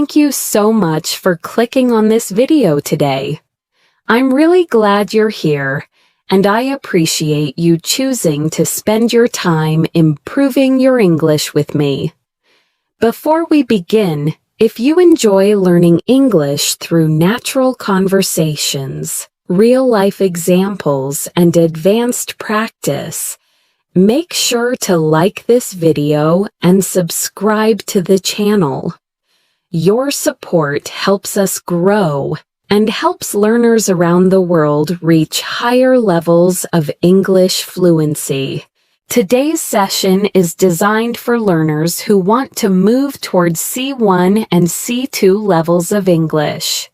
Thank you so much for clicking on this video today. I'm really glad you're here, and I appreciate you choosing to spend your time improving your English with me. Before we begin, if you enjoy learning English through natural conversations, real-life examples, and advanced practice, make sure to like this video and subscribe to the channel. Your support helps us grow and helps learners around the world reach higher levels of English fluency. Today's session is designed for learners who want to move towards C1 and C2 levels of English.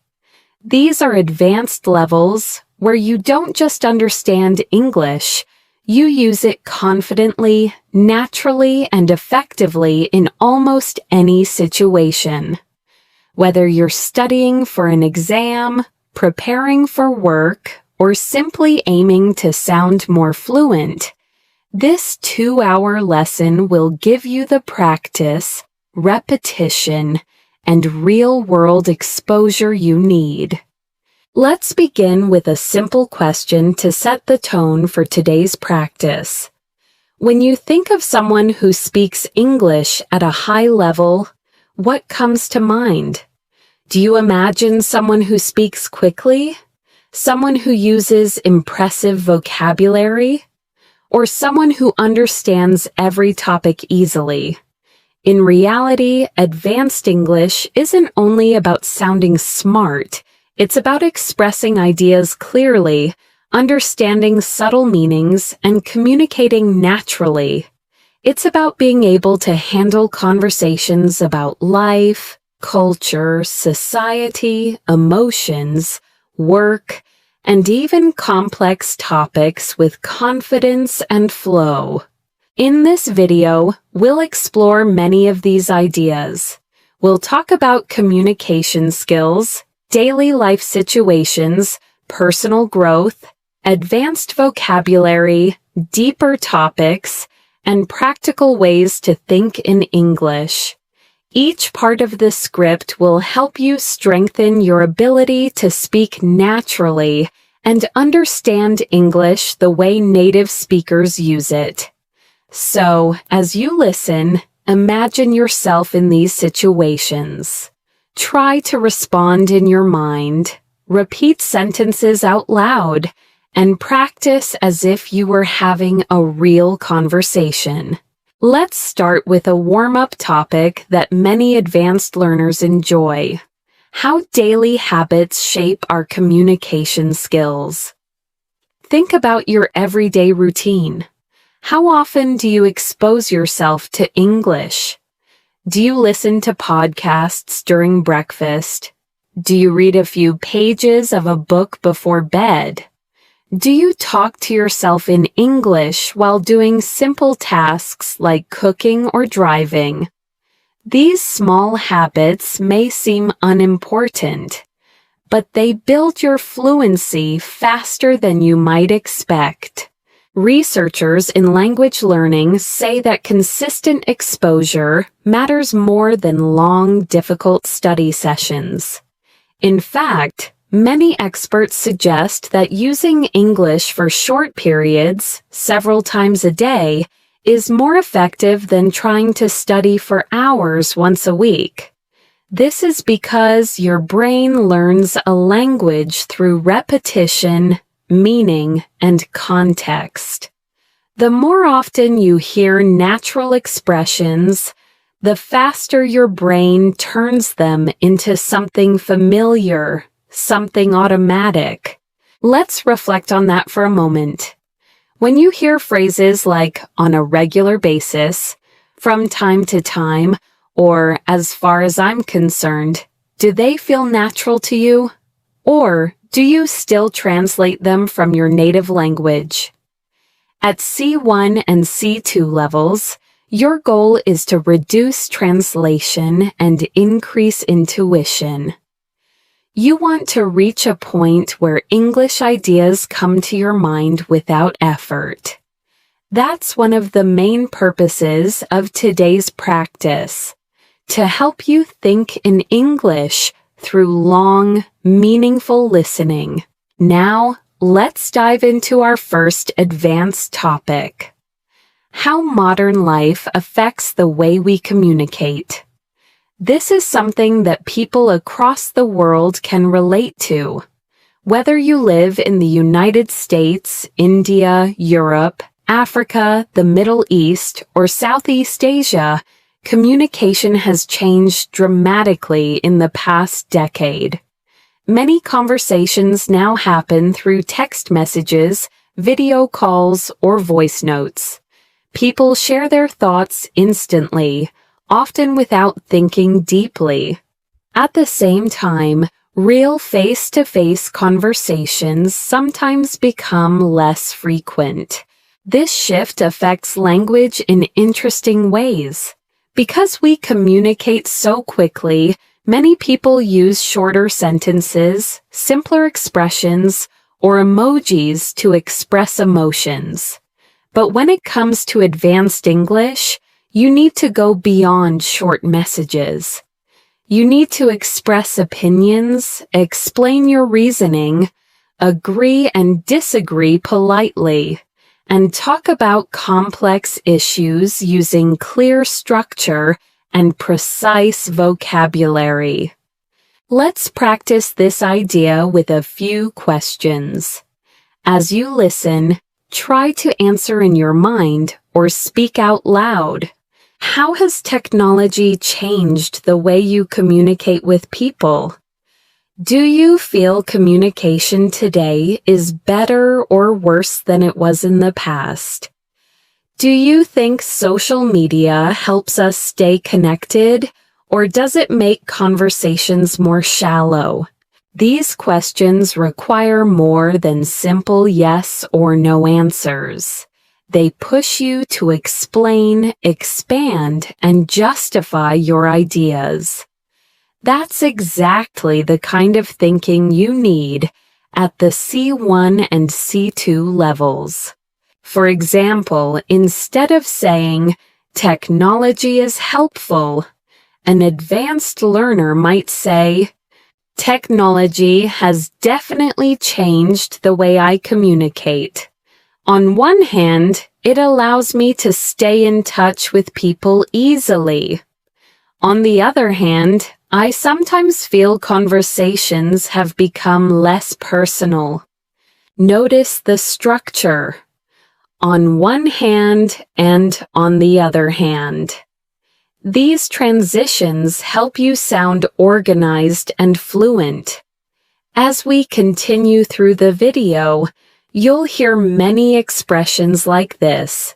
These are advanced levels where you don't just understand English, you use it confidently, naturally, and effectively in almost any situation. Whether you're studying for an exam, preparing for work, or simply aiming to sound more fluent, this 2-hour lesson will give you the practice, repetition, and real-world exposure you need. Let's begin with a simple question to set the tone for today's practice. When you think of someone who speaks English at a high level, what comes to mind? Do you imagine someone who speaks quickly? Someone who uses impressive vocabulary? Or someone who understands every topic easily? In reality, advanced English isn't only about sounding smart, it's about expressing ideas clearly, understanding subtle meanings, and communicating naturally. It's about being able to handle conversations about life, culture, society, emotions, work, and even complex topics with confidence and flow. In this video, we'll explore many of these ideas. We'll talk about communication skills, daily life situations, personal growth, advanced vocabulary, deeper topics, and practical ways to think in English. Each part of the script will help you strengthen your ability to speak naturally and understand English the way native speakers use it. So, as you listen, imagine yourself in these situations. Try to respond in your mind, repeat sentences out loud, and practice as if you were having a real conversation. Let's start with a warm-up topic that many advanced learners enjoy: how daily habits shape our communication skills. Think about your everyday routine. How often do you expose yourself to English? Do you listen to podcasts during breakfast? Do you read a few pages of a book before bed? Do you talk to yourself in English while doing simple tasks like cooking or driving? These small habits may seem unimportant, but they build your fluency faster than you might expect. Researchers in language learning say that consistent exposure matters more than long, difficult study sessions. In fact, many experts suggest that using English for short periods, several times a day, is more effective than trying to study for hours once a week. This is because your brain learns a language through repetition, meaning, and context. The more often you hear natural expressions, the faster your brain turns them into something familiar, something automatic. Let's reflect on that for a moment. When you hear phrases like on a regular basis, from time to time, or as far as I'm concerned, do they feel natural to you? Or do you still translate them from your native language? At C1 and C2 levels, your goal is to reduce translation and increase intuition. You want to reach a point where English ideas come to your mind without effort. That's one of the main purposes of today's practice, to help you think in English through long, meaningful listening. Now, let's dive into our first advanced topic: how modern life affects the way we communicate. This is something that people across the world can relate to. Whether you live in the United States, India, Europe, Africa, the Middle East, or Southeast Asia, communication has changed dramatically in the past decade. Many conversations now happen through text messages, video calls, or voice notes. People share their thoughts instantly, often without thinking deeply. At the same time, real face-to-face conversations sometimes become less frequent. This shift affects language in interesting ways. Because we communicate so quickly, many people use shorter sentences, simpler expressions, or emojis to express emotions. But when it comes to advanced English, you need to go beyond short messages. You need to express opinions, explain your reasoning, agree and disagree politely, and talk about complex issues using clear structure and precise vocabulary. Let's practice this idea with a few questions. As you listen, try to answer in your mind or speak out loud. How has technology changed the way you communicate with people? Do you feel communication today is better or worse than it was in the past? Do you think social media helps us stay connected, or does it make conversations more shallow? These questions require more than simple yes or no answers. They push you to explain, expand, and justify your ideas. That's exactly the kind of thinking you need at the C1 and C2 levels. For example, instead of saying, "Technology is helpful," an advanced learner might say, "Technology has definitely changed the way I communicate. On one hand, it allows me to stay in touch with people easily. On the other hand, I sometimes feel conversations have become less personal." Notice the structure. On one hand and on the other hand. These transitions help you sound organized and fluent. As we continue through the video, you'll hear many expressions like this.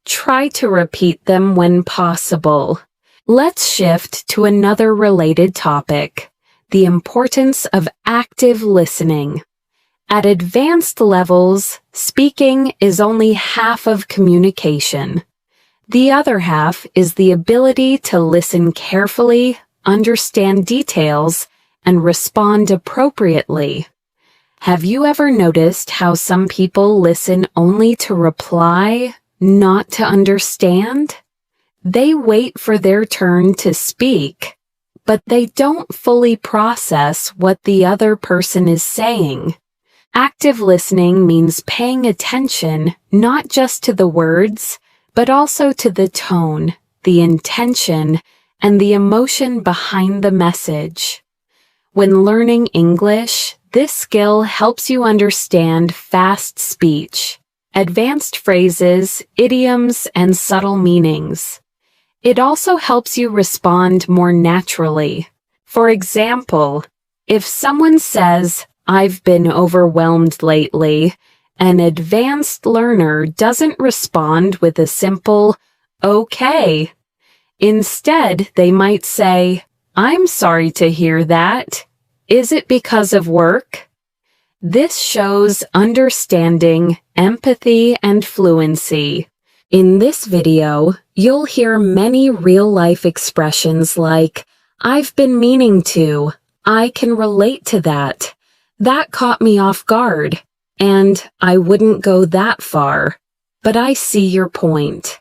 Try to repeat them when possible. Let's shift to another related topic: the importance of active listening. At advanced levels, speaking is only half of communication. The other half is the ability to listen carefully, understand details, and respond appropriately. Have you ever noticed how some people listen only to reply, not to understand? They wait for their turn to speak, but they don't fully process what the other person is saying. Active listening means paying attention not just to the words, but also to the tone, the intention, and the emotion behind the message. When learning English, this skill helps you understand fast speech, advanced phrases, idioms, and subtle meanings. It also helps you respond more naturally. For example, if someone says, "I've been overwhelmed lately," an advanced learner doesn't respond with a simple, "Okay." Instead, they might say, "I'm sorry to hear that. Is it because of work?" This shows understanding, empathy, and fluency. In this video, you'll hear many real-life expressions like, "I've been meaning to," "I can relate to that," "That caught me off guard," and "I wouldn't go that far, but I see your point."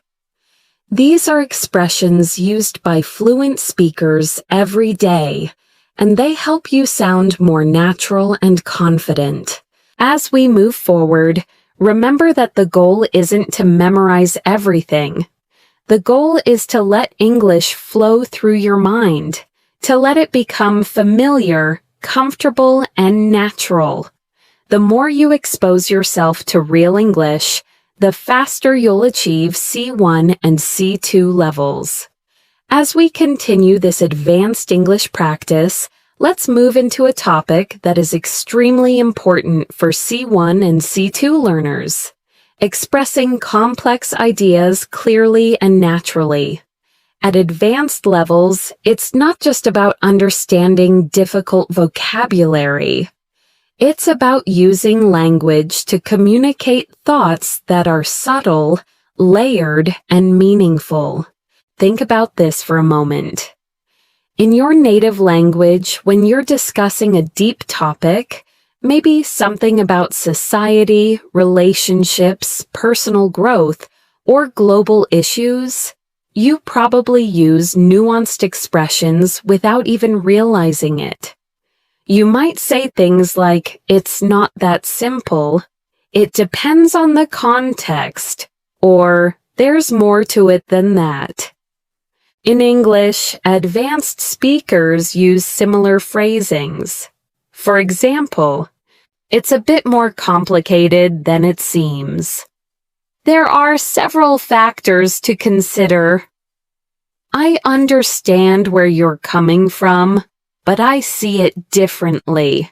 These are expressions used by fluent speakers every day, and they help you sound more natural and confident. As we move forward, remember that the goal isn't to memorize everything. The goal is to let English flow through your mind, to let it become familiar, comfortable, and natural. The more you expose yourself to real English, the faster you'll achieve C1 and C2 levels. As we continue this advanced English practice, let's move into a topic that is extremely important for C1 and C2 learners: expressing complex ideas clearly and naturally. At advanced levels, it's not just about understanding difficult vocabulary. It's about using language to communicate thoughts that are subtle, layered, and meaningful. Think about this for a moment. In your native language, when you're discussing a deep topic, maybe something about society, relationships, personal growth, or global issues, you probably use nuanced expressions without even realizing it. You might say things like, "It's not that simple," "It depends on the context," or "There's more to it than that." In English, advanced speakers use similar phrasings. For example, "It's a bit more complicated than it seems." "There are several factors to consider." "I understand where you're coming from, but I see it differently."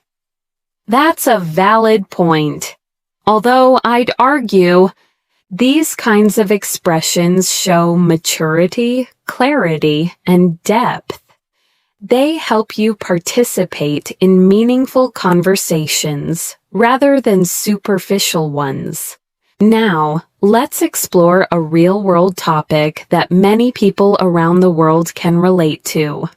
That's a valid point. Although I'd argue these kinds of expressions show maturity, clarity, and depth. They help you participate in meaningful conversations rather than superficial ones. Now, let's explore a real-world topic that many people around the world can relate to: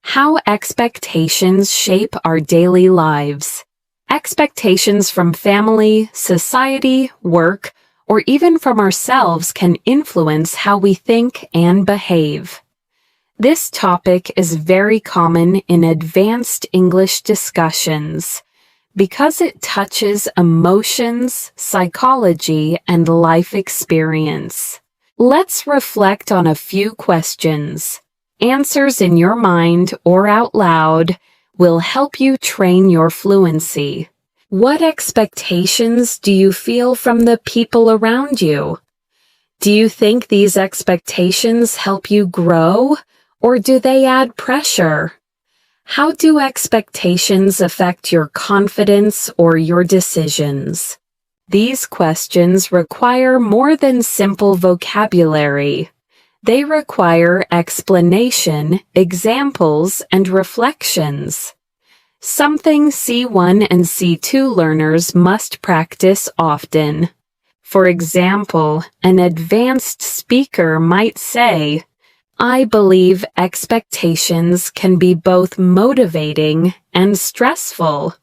how expectations shape our daily lives. Expectations from family, society, work, or even from ourselves can influence how we think and behave. This topic is very common in advanced English discussions because it touches emotions, psychology, and life experience. Let's reflect on a few questions. Answers in your mind or out loud will help you train your fluency. What expectations do you feel from the people around you? Do you think these expectations help you grow, or do they add pressure? How do expectations affect your confidence or your decisions? These questions require more than simple vocabulary. They require explanation, examples, and reflections. Something C1 and C2 learners must practice often. For example, an advanced speaker might say, "I believe expectations can be both motivating and stressful.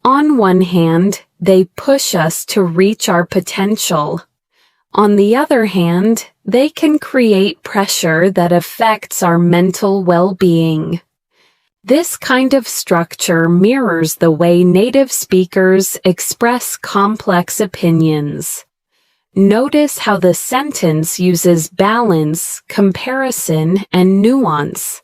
On one hand, they push us to reach our potential. On the other hand, they can create pressure that affects our mental well-being." This kind of structure mirrors the way native speakers express complex opinions. Notice how the sentence uses balance, comparison, and nuance.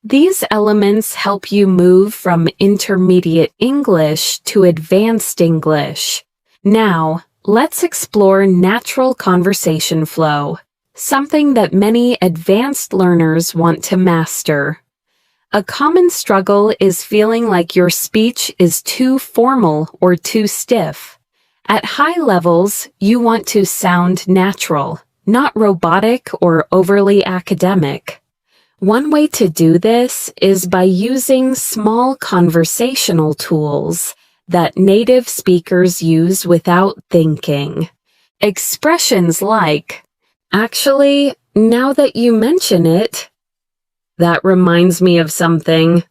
These elements help you move from intermediate English to advanced English. Now, let's explore natural conversation flow, something that many advanced learners want to master. A common struggle is feeling like your speech is too formal or too stiff. At high levels, you want to sound natural, not robotic or overly academic. One way to do this is by using small conversational tools that native speakers use without thinking. Expressions like, "Actually, now that you mention it, that reminds me of something.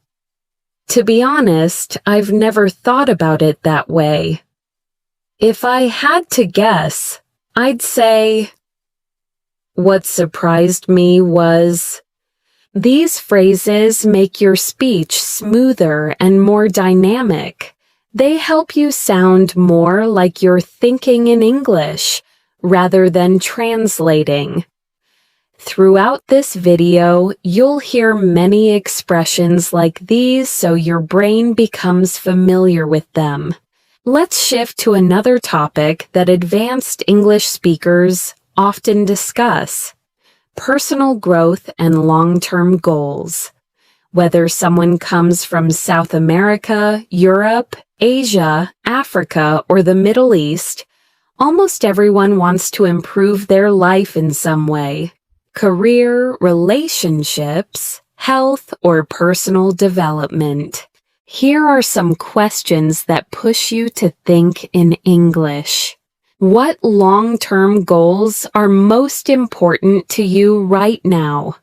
To be honest, I've never thought about it that way. If I had to guess, I'd say..." What surprised me was these phrases make your speech smoother and more dynamic. They help you sound more like you're thinking in English rather than translating. Throughout this video, you'll hear many expressions like these so your brain becomes familiar with them. Let's shift to another topic that advanced English speakers often discuss: personal growth and long-term goals. Whether someone comes from South America, Europe, Asia, Africa, or the Middle East, almost everyone wants to improve their life in some way: career, relationships, health, or personal development. Here are some questions that push you to think in English. What long-term goals are most important to you right now?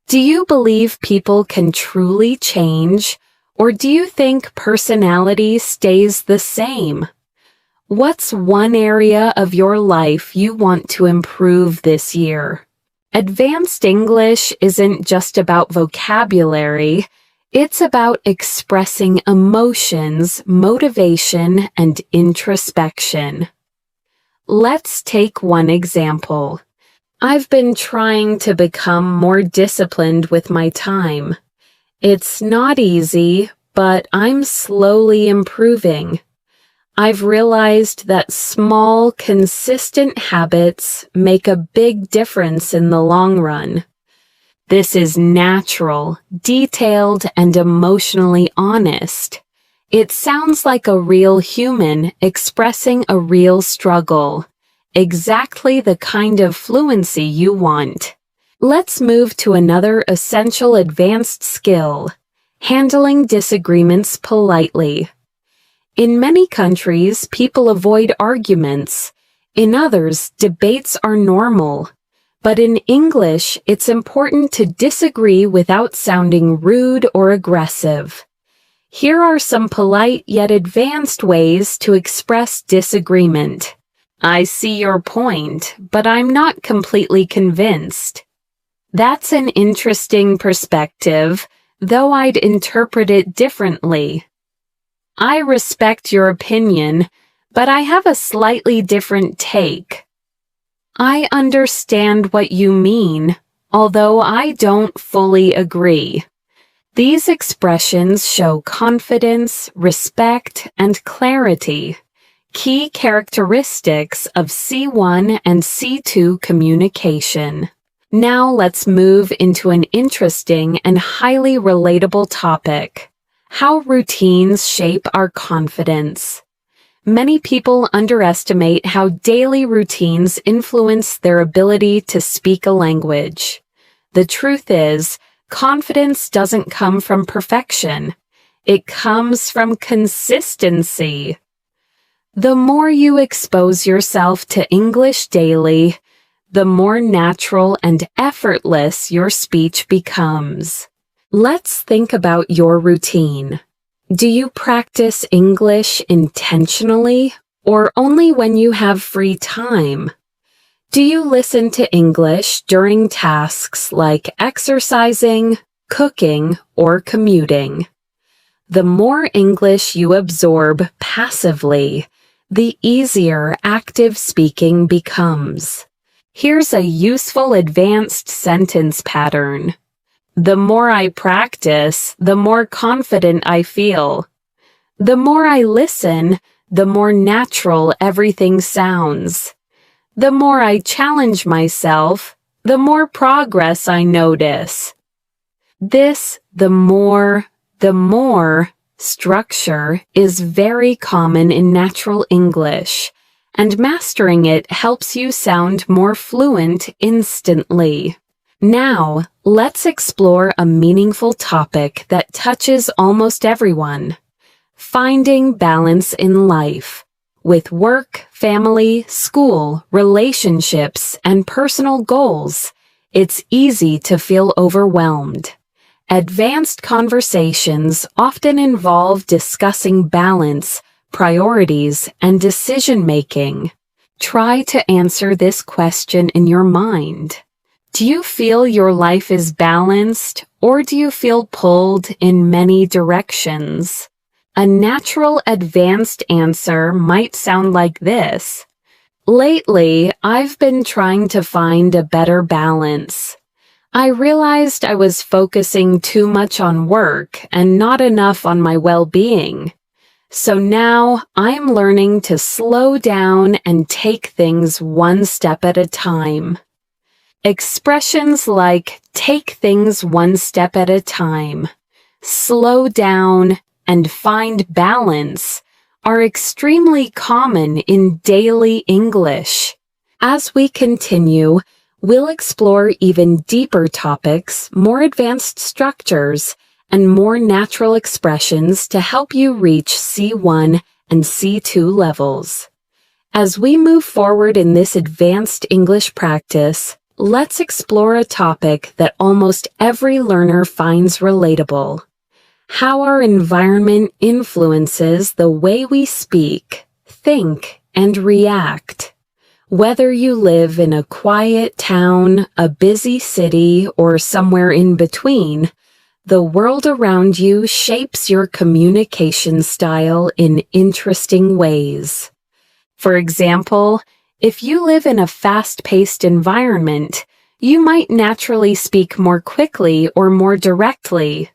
Do you believe people can truly change, or do you think personality stays the same? What's one area of your life you want to improve this year? Advanced English isn't just about vocabulary, it's about expressing emotions, motivation, and introspection. Let's take one example. I've been trying to become more disciplined with my time. It's not easy, but I'm slowly improving. I've realized that small, consistent habits make a big difference in the long run. This is natural, detailed, and emotionally honest. It sounds like a real human expressing a real struggle. Exactly the kind of fluency you want. Let's move to another essential advanced skill: handling disagreements politely. In many countries, people avoid arguments. In others, debates are normal. But in English, it's important to disagree without sounding rude or aggressive. Here are some polite yet advanced ways to express disagreement. I see your point, but I'm not completely convinced. That's an interesting perspective, though I'd interpret it differently. I respect your opinion, but I have a slightly different take. I understand what you mean, although I don't fully agree. These expressions show confidence, respect, and clarity, key characteristics of C1 and C2 communication. Now let's move into an interesting and highly relatable topic: how routines shape our confidence. Many people underestimate how daily routines influence their ability to speak a language. The truth is, confidence doesn't come from perfection. It comes from consistency. The more you expose yourself to English daily, the more natural and effortless your speech becomes. Let's think about your routine. Do you practice English intentionally, or only when you have free time? Do you listen to English during tasks like exercising, cooking, or commuting? The more English you absorb passively, the easier active speaking becomes. Here's a useful advanced sentence pattern. The more I practice, the more confident I feel. The more I listen, the more natural everything sounds. The more I challenge myself, the more progress I notice. This the more structure is very common in natural English, and mastering it helps you sound more fluent instantly. Now, let's explore a meaningful topic that touches almost everyone: finding balance in life. With work, family, school, relationships, and personal goals, it's easy to feel overwhelmed. Advanced conversations often involve discussing balance, priorities, and decision-making. Try to answer this question in your mind. Do you feel your life is balanced, or do you feel pulled in many directions? A natural advanced answer might sound like this. Lately, I've been trying to find a better balance. I realized I was focusing too much on work and not enough on my well-being. So now I'm learning to slow down and take things one step at a time. Expressions like take things one step at a time, slow down, and find balance are extremely common in daily English. As we continue, we'll explore even deeper topics, more advanced structures, and more natural expressions to help you reach C1 and C2 levels. As we move forward in this advanced English practice, let's explore a topic that almost every learner finds relatable: how our environment influences the way we speak, think, and react. Whether you live in a quiet town, a busy city, or somewhere in between, the world around you shapes your communication style in interesting ways. For example, if you live in a fast-paced environment, you might naturally speak more quickly or more directly.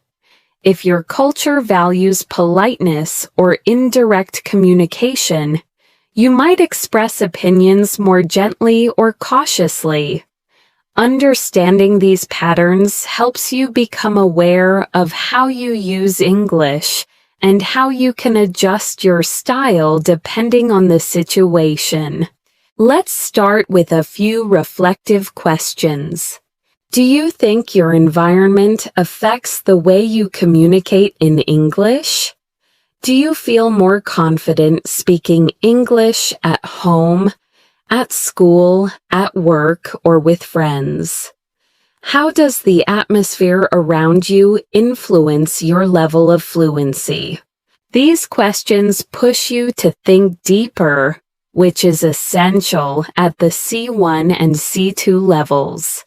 If your culture values politeness or indirect communication, you might express opinions more gently or cautiously. Understanding these patterns helps you become aware of how you use English and how you can adjust your style depending on the situation. Let's start with a few reflective questions. Do you think your environment affects the way you communicate in English? Do you feel more confident speaking English at home, at school, at work, or with friends? How does the atmosphere around you influence your level of fluency? These questions push you to think deeper, which is essential at the C1 and C2 levels.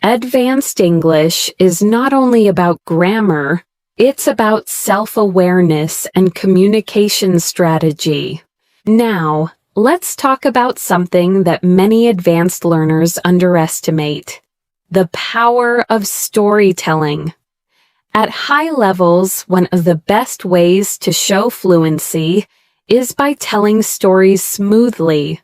Advanced English is not only about grammar, it's about self-awareness and communication strategy. Now, let's talk about something that many advanced learners underestimate: the power of storytelling. At high levels, one of the best ways to show fluency is by telling stories smoothly.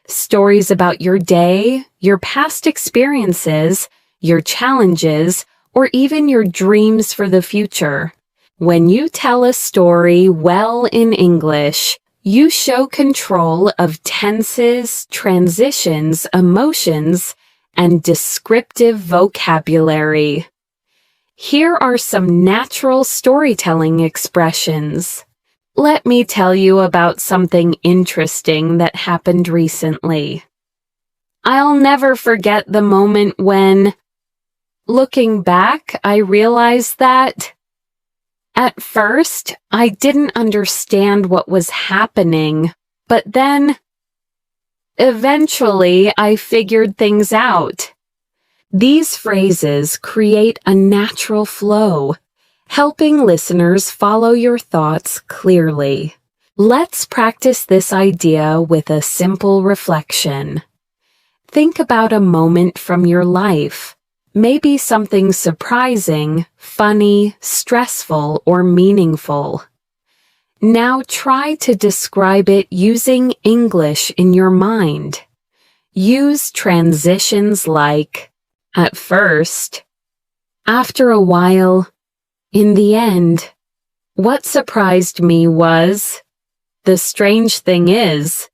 Stories about your day, your past experiences, your challenges, or even your dreams for the future. When you tell a story well in English, you show control of tenses, transitions, emotions, and descriptive vocabulary. Here are some natural storytelling expressions. Let me tell you about something interesting that happened recently. I'll never forget the moment when, looking back, I realized that at first I didn't understand what was happening, but then eventually I figured things out. These phrases create a natural flow, helping listeners follow your thoughts clearly. Let's practice this idea with a simple reflection. Think about a moment from your life, maybe something surprising, funny, stressful, or meaningful. Now try to describe it using English in your mind. Use transitions like at first, after a while, in the end. What surprised me was, the strange thing is.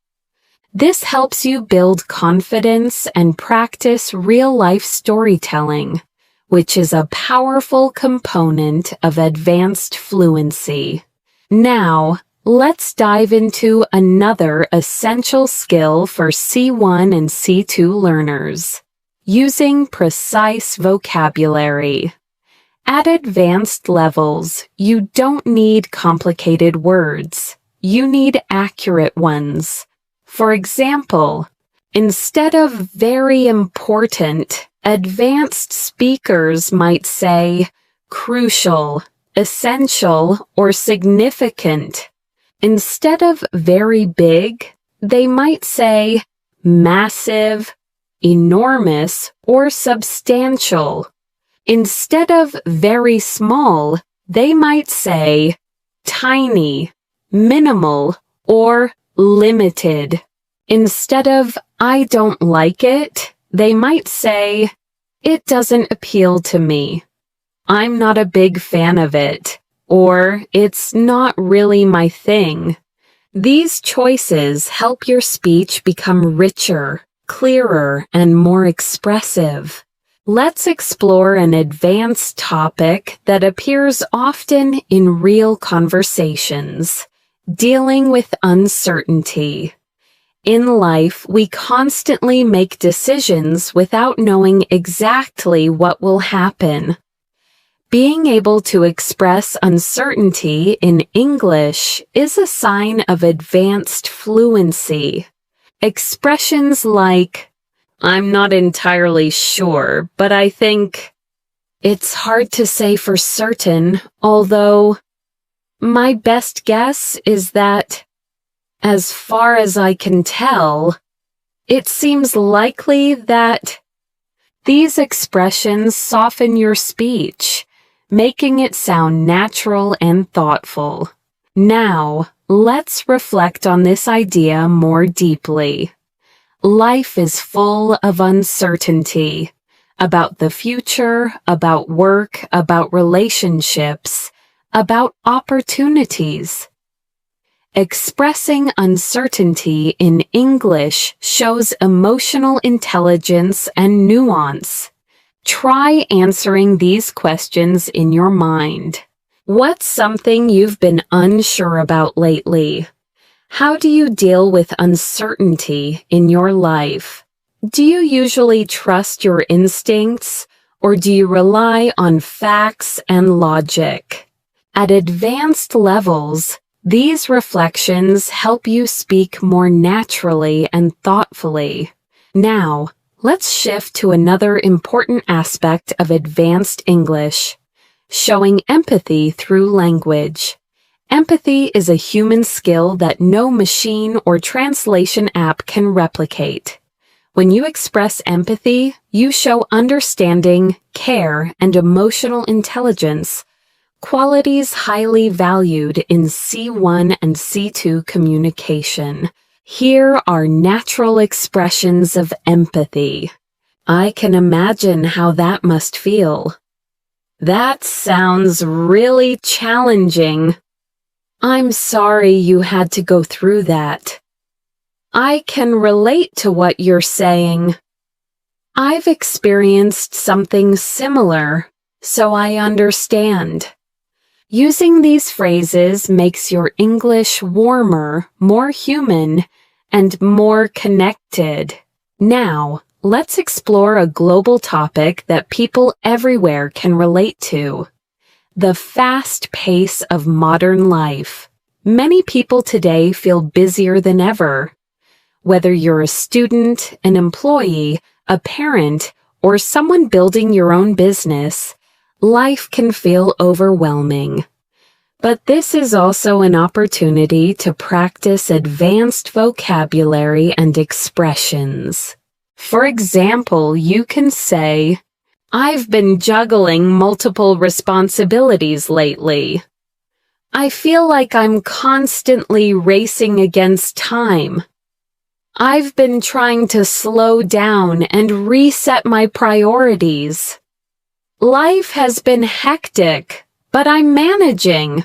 This helps you build confidence and practice real-life storytelling, which is a powerful component of advanced fluency. Now, let's dive into another essential skill for C1 and C2 learners: using precise vocabulary. At advanced levels, you don't need complicated words. You need accurate ones. For example, instead of very important, advanced speakers might say crucial, essential, or significant. Instead of very big, they might say massive, enormous, or substantial. Instead of very small, they might say tiny, minimal, or limited. Instead of I don't like it, they might say it doesn't appeal to me. I'm not a big fan of it, or it's not really my thing. These choices help your speech become richer, clearer, and more expressive. Let's explore an advanced topic that appears often in real conversations: dealing with uncertainty. In life, we constantly make decisions without knowing exactly what will happen. Being able to express uncertainty in English is a sign of advanced fluency. Expressions like, I'm not entirely sure, but I think, it's hard to say for certain, although my best guess is that, as far as I can tell, it seems likely that. These expressions soften your speech, making it sound natural and thoughtful. Now, let's reflect on this idea more deeply. Life is full of uncertainty about the future, about work, about relationships, about opportunities. Expressing uncertainty in English shows emotional intelligence and nuance. Try answering these questions in your mind. What's something you've been unsure about lately? How do you deal with uncertainty in your life? Do you usually trust your instincts, or do you rely on facts and logic? At advanced levels, these reflections help you speak more naturally and thoughtfully. Now, let's shift to another important aspect of advanced English: showing empathy through language. Empathy is a human skill that no machine or translation app can replicate. When you express empathy, you show understanding, care, and emotional intelligence, qualities highly valued in C1 and C2 communication. Here are natural expressions of empathy. I can imagine how that must feel. That sounds really challenging. I'm sorry you had to go through that. I can relate to what you're saying. I've experienced something similar, so I understand. Using these phrases makes your English warmer, more human, and more connected. Now, let's explore a global topic that people everywhere can relate to: the fast pace of modern life. Many people today feel busier than ever. Whether you're a student, an employee, a parent, or someone building your own business, life can feel overwhelming. But this is also an opportunity to practice advanced vocabulary and expressions. For example, you can say, I've been juggling multiple responsibilities lately. I feel like I'm constantly racing against time. I've been trying to slow down and reset my priorities. Life has been hectic, but I'm managing.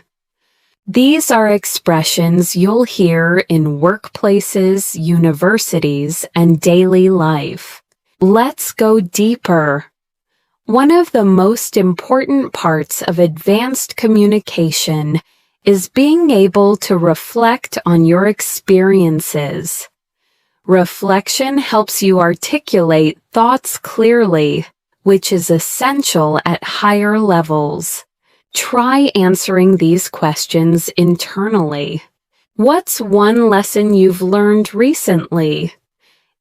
These are expressions you'll hear in workplaces, universities, and daily life. Let's go deeper. One of the most important parts of advanced communication is being able to reflect on your experiences. Reflection helps you articulate thoughts clearly, which is essential at higher levels. Try answering these questions internally. What's one lesson you've learned recently?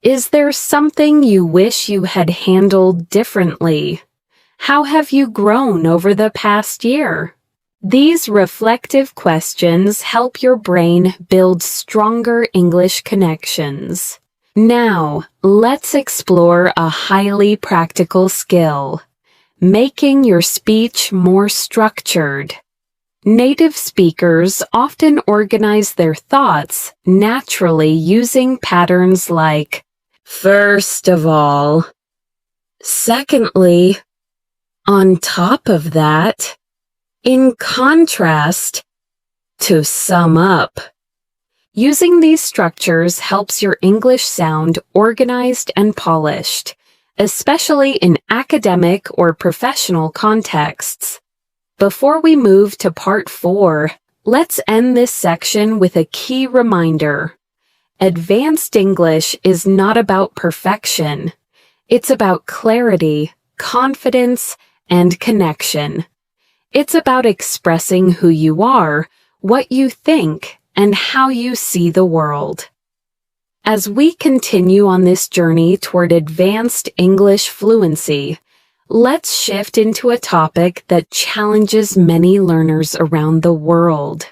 Is there something you wish you had handled differently? How have you grown over the past year? These reflective questions help your brain build stronger English connections. Now, let's explore a highly practical skill: making your speech more structured. Native speakers often organize their thoughts naturally using patterns like "first of all," "secondly," "on top of that," "in contrast," "to sum up." Using these structures helps your English sound organized and polished, especially in academic or professional contexts. Before we move to part 4, let's end this section with a key reminder. Advanced English is not about perfection. It's about clarity, confidence, and connection. It's about expressing who you are, what you think, and how you see the world. As we continue on this journey toward advanced English fluency, let's shift into a topic that challenges many learners around the world: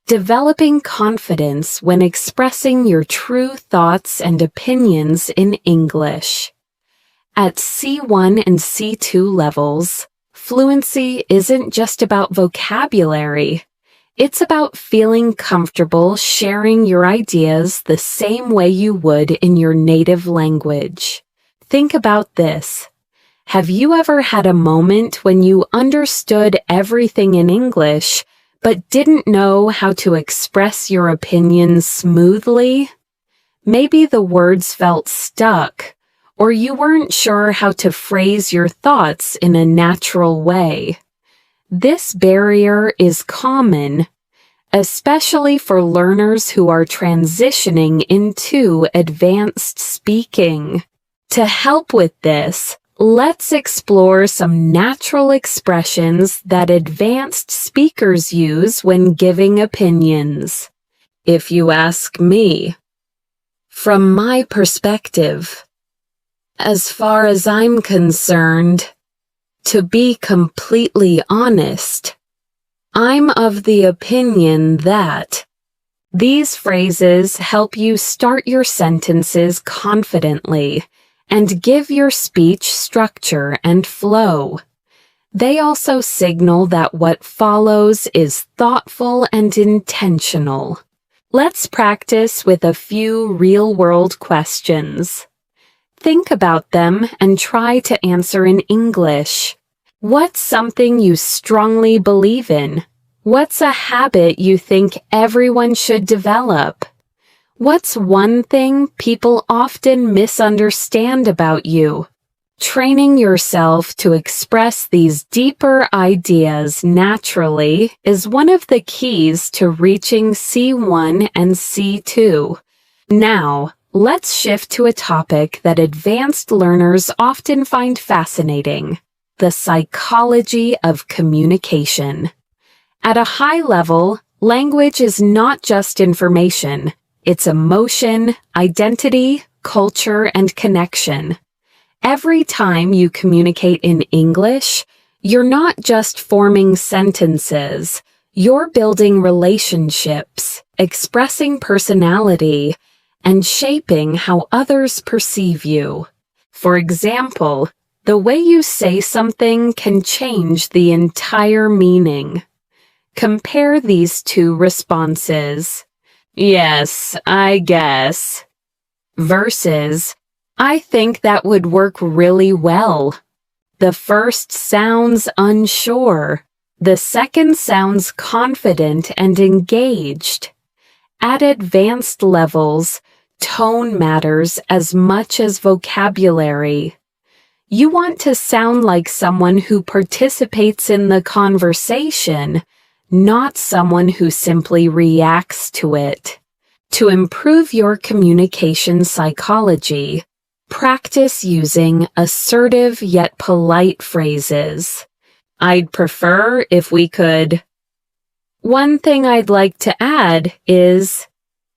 developing confidence when expressing your true thoughts and opinions in English. At C1 and C2 levels, fluency isn't just about vocabulary. It's about feeling comfortable sharing your ideas the same way you would in your native language. Think about this. Have you ever had a moment when you understood everything in English, but didn't know how to express your opinions smoothly? Maybe the words felt stuck, or you weren't sure how to phrase your thoughts in a natural way. This barrier is common, especially for learners who are transitioning into advanced speaking. To help with this, let's explore some natural expressions that advanced speakers use when giving opinions. If you ask me, from my perspective, as far as I'm concerned, to be completely honest, I'm of the opinion that. These phrases help you start your sentences confidently and give your speech structure and flow. They also signal that what follows is thoughtful and intentional. Let's practice with a few real-world questions. Think about them and try to answer in English. What's something you strongly believe in? What's a habit you think everyone should develop? What's one thing people often misunderstand about you? Training yourself to express these deeper ideas naturally is one of the keys to reaching C1 and C2. Now, let's shift to a topic that advanced learners often find fascinating: the psychology of communication. At a high level, language is not just information. It's emotion, identity, culture, and connection. Every time you communicate in English, you're not just forming sentences. You're building relationships, expressing personality, and shaping how others perceive you. For example, the way you say something can change the entire meaning. Compare these two responses. "Yes, I guess," versus "I think that would work really well." The first sounds unsure. The second sounds confident and engaged. At advanced levels, tone matters as much as vocabulary. You want to sound like someone who participates in the conversation, not someone who simply reacts to it. To improve your communication psychology, practice using assertive yet polite phrases. "I'd prefer if we could." "One thing I'd like to add is,"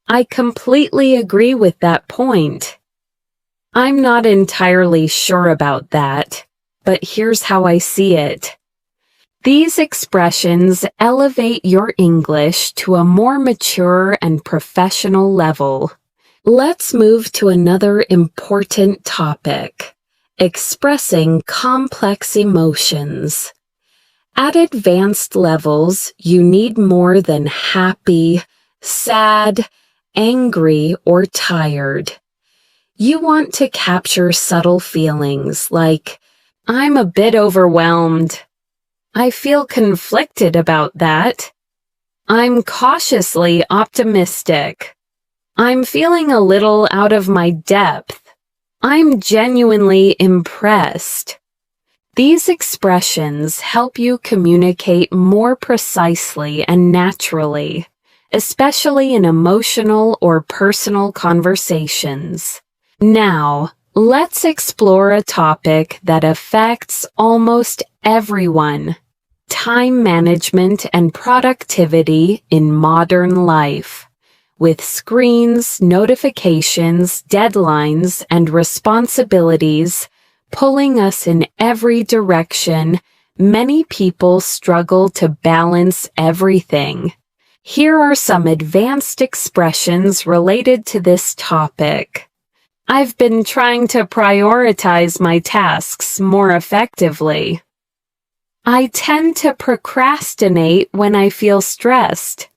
I completely agree with that point. I'm not entirely sure about that, but here's how I see it. These expressions elevate your English to a more mature and professional level. Let's move to another important topic: expressing complex emotions. At advanced levels, you need more than happy, sad, angry, or tired. You want to capture subtle feelings like, "I'm a bit overwhelmed. I feel conflicted about that. I'm cautiously optimistic. I'm feeling a little out of my depth. I'm genuinely impressed." These expressions help you communicate more precisely and naturally, especially in emotional or personal conversations. Now, let's explore a topic that affects almost everyone: time management and productivity in modern life. With screens, notifications, deadlines, and responsibilities pulling us in every direction, many people struggle to balance everything. Here are some advanced expressions related to this topic. I've been trying to prioritize my tasks more effectively. I tend to procrastinate when I feel stressed.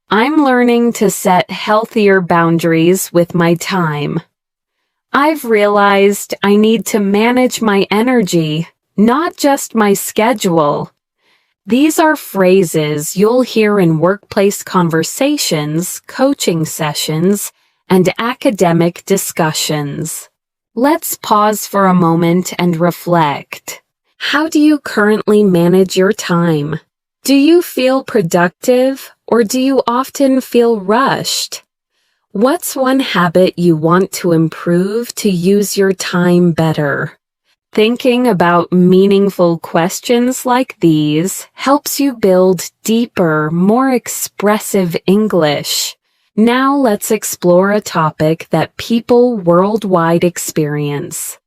I'm learning to set healthier boundaries with my time. I've realized I need to manage my energy, not just my schedule. These are phrases you'll hear in workplace conversations, coaching sessions, and academic discussions. Let's pause for a moment and reflect. How do you currently manage your time? Do you feel productive, or do you often feel rushed? What's one habit you want to improve to use your time better? Thinking about meaningful questions like these helps you build deeper, more expressive English. Now let's explore a topic that people worldwide experience: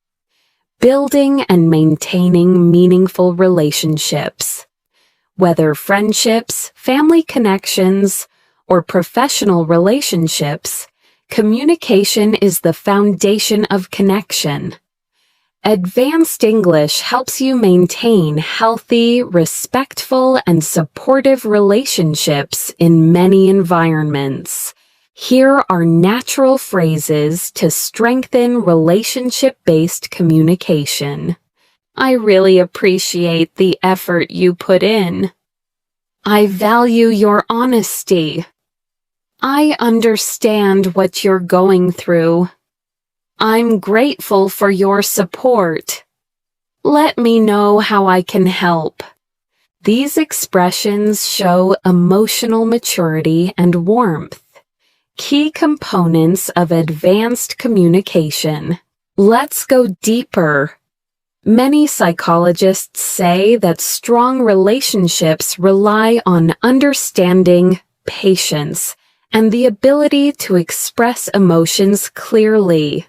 building and maintaining meaningful relationships. Whether friendships, family connections, or professional relationships, communication is the foundation of connection. Advanced English helps you maintain healthy, respectful, and supportive relationships in many environments. Here are natural phrases to strengthen relationship-based communication. I really appreciate the effort you put in. I value your honesty. I understand what you're going through. I'm grateful for your support. Let me know how I can help. These expressions show emotional maturity and warmth, key components of advanced communication. Let's go deeper. Many psychologists say that strong relationships rely on understanding, patience, and the ability to express emotions clearly.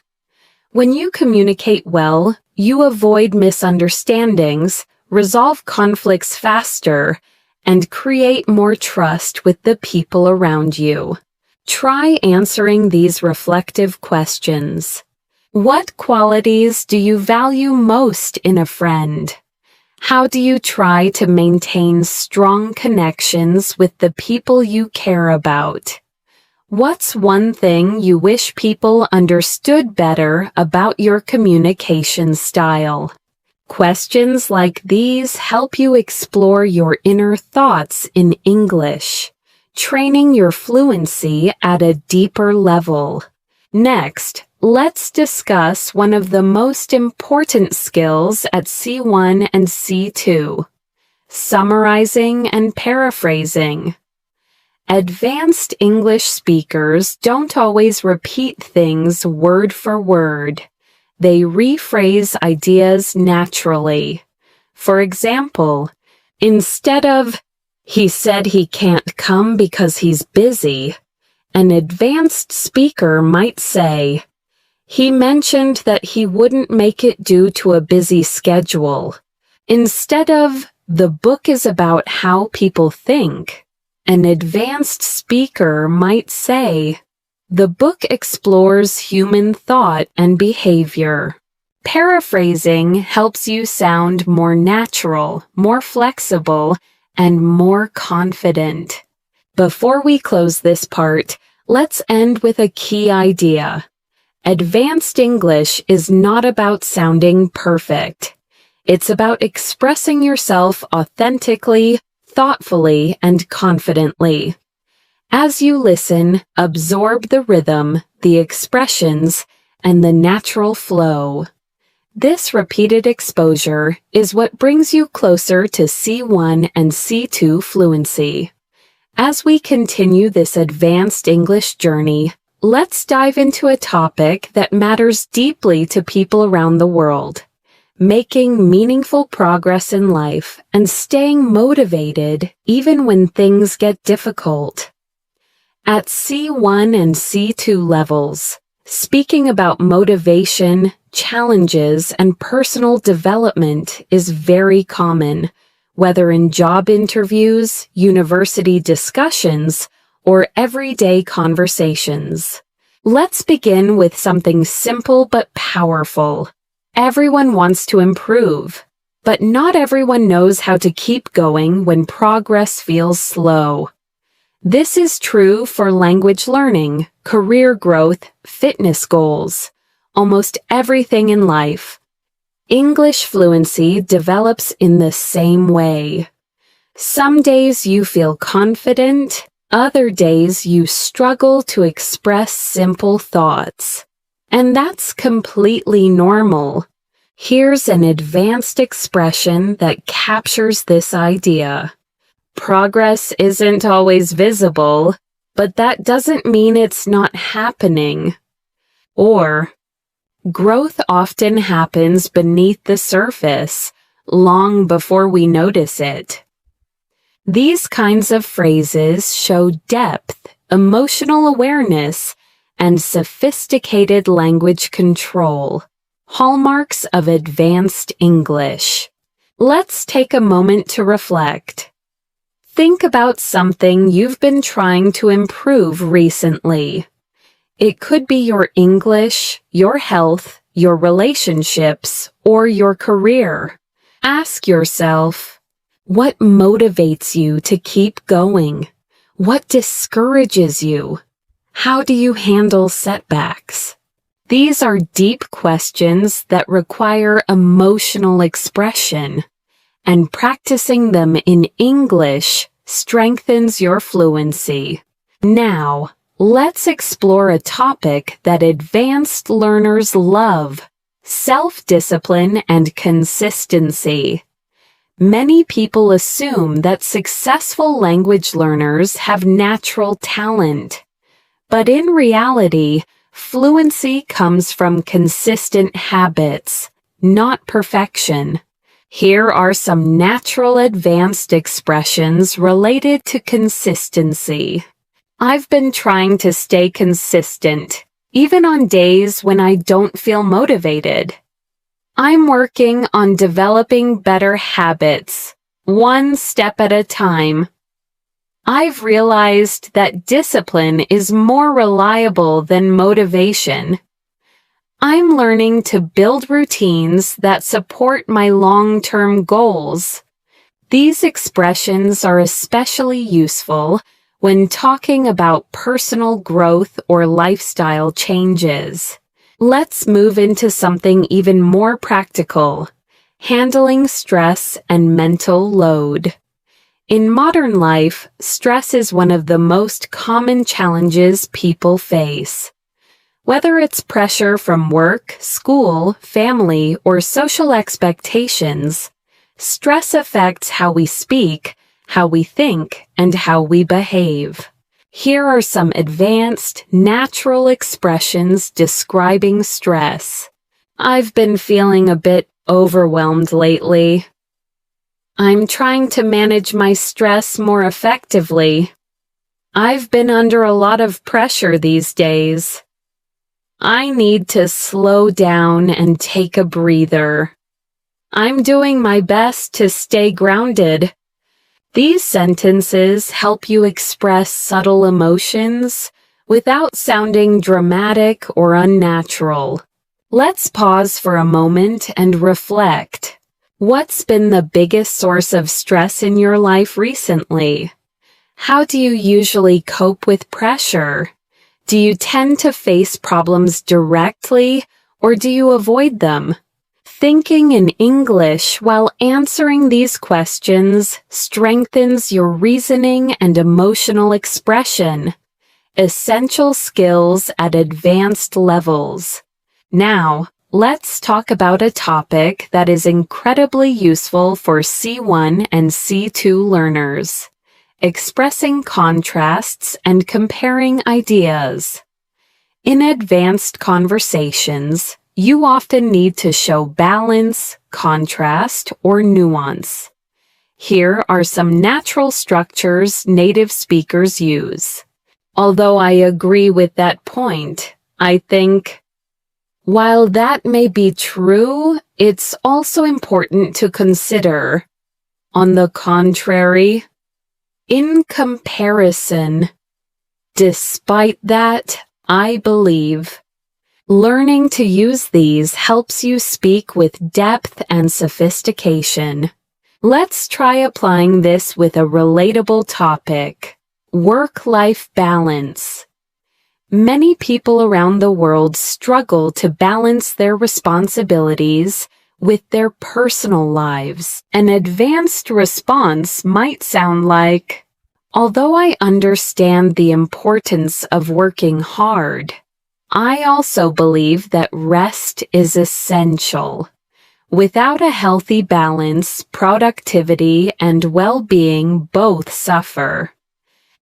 When you communicate well, you avoid misunderstandings, resolve conflicts faster, and create more trust with the people around you. Try answering these reflective questions. What qualities do you value most in a friend? How do you try to maintain strong connections with the people you care about? What's one thing you wish people understood better about your communication style? Questions like these help you explore your inner thoughts in English, training your fluency at a deeper level. Next, let's discuss one of the most important skills at C1 and C2: summarizing and paraphrasing. Advanced English speakers don't always repeat things word for word. They rephrase ideas naturally. For example, instead of, "He said he can't come because he's busy," An advanced speaker might say, "He mentioned that he wouldn't make it due to a busy schedule." Instead of, "The book is about how people think," an advanced speaker might say, "The book explores human thought and behavior." Paraphrasing helps you sound more natural, more flexible, and more confident. Before we close this part, let's end with a key idea. Advanced English is not about sounding perfect. It's about expressing yourself authentically, thoughtfully, and confidently. As you listen, absorb the rhythm, the expressions, and the natural flow. This repeated exposure is what brings you closer to C1 and C2 fluency. As we continue this advanced English journey, let's dive into a topic that matters deeply to people around the world: making meaningful progress in life and staying motivated even when things get difficult. At C1 and C2 levels, speaking about motivation, challenges, and personal development is very common, whether in job interviews, university discussions, or everyday conversations. Let's begin with something simple but powerful. Everyone wants to improve, but not everyone knows how to keep going when progress feels slow. This is true for language learning, career growth, fitness goals, almost everything in life. English fluency develops in the same way. Some days you feel confident, other days you struggle to express simple thoughts. And that's completely normal. Here's an advanced expression that captures this idea. Progress isn't always visible, but that doesn't mean it's not happening. Or, growth often happens beneath the surface, long before we notice it. These kinds of phrases show depth, emotional awareness, and sophisticated language control, hallmarks of advanced English. Let's take a moment to reflect. Think about something you've been trying to improve recently. It could be your English, your health, your relationships, or your career. Ask yourself, what motivates you to keep going? What discourages you? How do you handle setbacks? These are deep questions that require emotional expression, and practicing them in English strengthens your fluency. Now, let's explore a topic that advanced learners love: self-discipline and consistency. Many people assume that successful language learners have natural talent. But in reality, fluency comes from consistent habits, not perfection. Here are some natural advanced expressions related to consistency. I've been trying to stay consistent, even on days when I don't feel motivated. I'm working on developing better habits, one step at a time. I've realized that discipline is more reliable than motivation. I'm learning to build routines that support my long-term goals. These expressions are especially useful when talking about personal growth or lifestyle changes. Let's move into something even more practical: handling stress and mental load. In modern life, stress is one of the most common challenges people face. Whether it's pressure from work, school, family, or social expectations, stress affects how we speak, how we think, and how we behave. Here are some advanced, natural expressions describing stress. I've been feeling a bit overwhelmed lately. I'm trying to manage my stress more effectively. I've been under a lot of pressure these days. I need to slow down and take a breather. I'm doing my best to stay grounded. These sentences help you express subtle emotions without sounding dramatic or unnatural. Let's pause for a moment and reflect. What's been the biggest source of stress in your life recently? How do you usually cope with pressure? Do you tend to face problems directly, or do you avoid them? Thinking in English while answering these questions strengthens your reasoning and emotional expression, essential skills at advanced levels. Now, let's talk about a topic that is incredibly useful for C1 and C2 learners: expressing contrasts and comparing ideas. In advanced conversations, you often need to show balance, contrast, or nuance. Here are some natural structures native speakers use. Although I agree with that point, I think, while that may be true, it's also important to consider, on the contrary, in comparison. Despite that, I believe learning to use these helps you speak with depth and sophistication. Let's try applying this with a relatable topic: work-life balance. Many people around the world struggle to balance their responsibilities with their personal lives. An advanced response might sound like, although I understand the importance of working hard, I also believe that rest is essential. Without a healthy balance, productivity and well-being both suffer.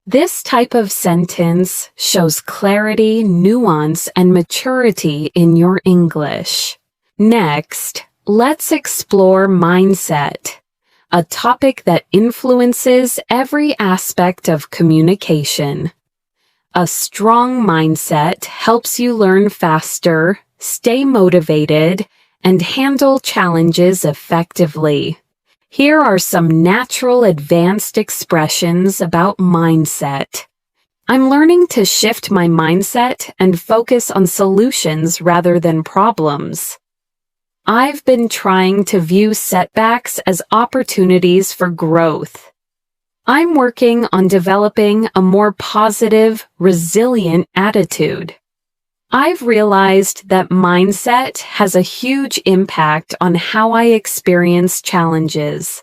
This type of sentence shows clarity, nuance, and maturity in your English. Next, let's explore mindset, a topic that influences every aspect of communication. A strong mindset helps you learn faster, stay motivated, and handle challenges effectively. Here are some natural advanced expressions about mindset. I'm learning to shift my mindset and focus on solutions rather than problems. I've been trying to view setbacks as opportunities for growth. I'm working on developing a more positive, resilient attitude. I've realized that mindset has a huge impact on how I experience challenges.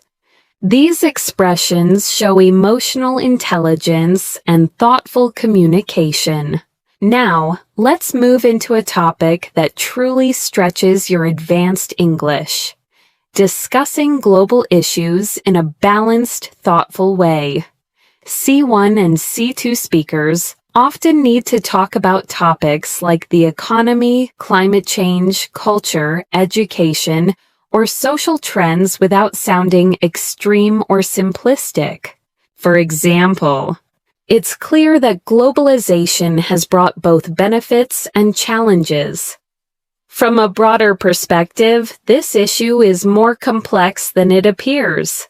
These expressions show emotional intelligence and thoughtful communication. Now, let's move into a topic that truly stretches your advanced English: discussing global issues in a balanced, thoughtful way. C1 and C2 speakers often need to talk about topics like the economy, climate change, culture, education, or social trends without sounding extreme or simplistic. For example, it's clear that globalization has brought both benefits and challenges. From a broader perspective, this issue is more complex than it appears.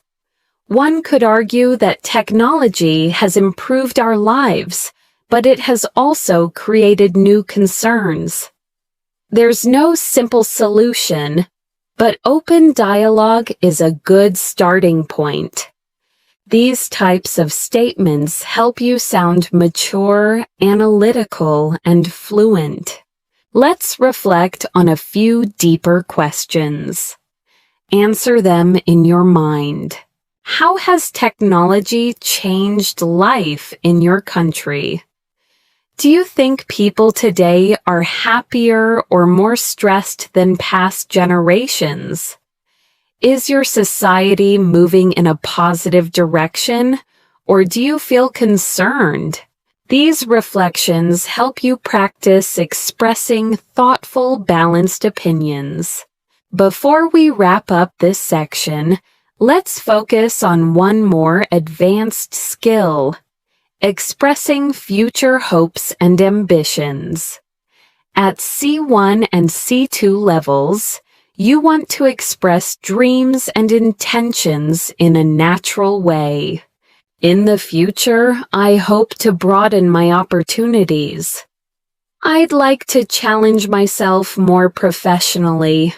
One could argue that technology has improved our lives, but it has also created new concerns. There's no simple solution, but open dialogue is a good starting point. These types of statements help you sound mature, analytical, and fluent. Let's reflect on a few deeper questions. Answer them in your mind. How has technology changed life in your country? Do you think people today are happier or more stressed than past generations? Is your society moving in a positive direction, or do you feel concerned? These reflections help you practice expressing thoughtful, balanced opinions. Before we wrap up this section, let's focus on one more advanced skill: expressing future hopes and ambitions. At C1 and C2 levels, you want to express dreams and intentions in a natural way. In the future, I hope to broaden my opportunities. I'd like to challenge myself more professionally.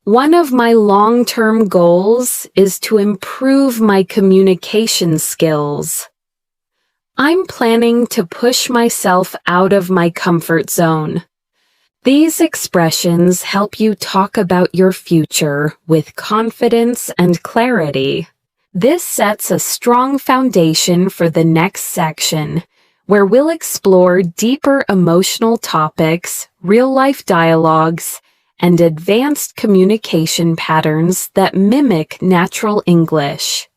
One of my long-term goals is to improve my communication skills. I'm planning to push myself out of my comfort zone. These expressions help you talk about your future with confidence and clarity. This sets a strong foundation for the next section, where we'll explore deeper emotional topics, real-life dialogues, and advanced communication patterns that mimic natural English.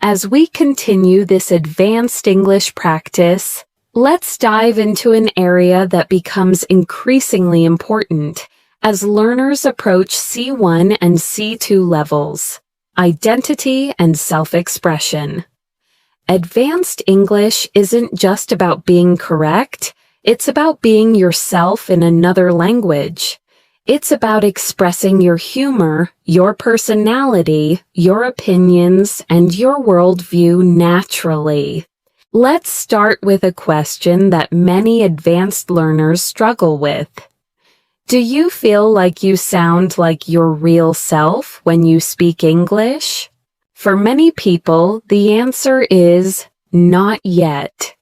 As we continue this advanced English practice, let's dive into an area that becomes increasingly important as learners approach C1 and C2 levels: identity and self-expression. Advanced English isn't just about being correct, it's about being yourself in another language. It's about expressing your humor, your personality, your opinions, and your worldview naturally. Let's start with a question that many advanced learners struggle with. Do you feel like you sound like your real self when you speak English? For many people, the answer is not yet.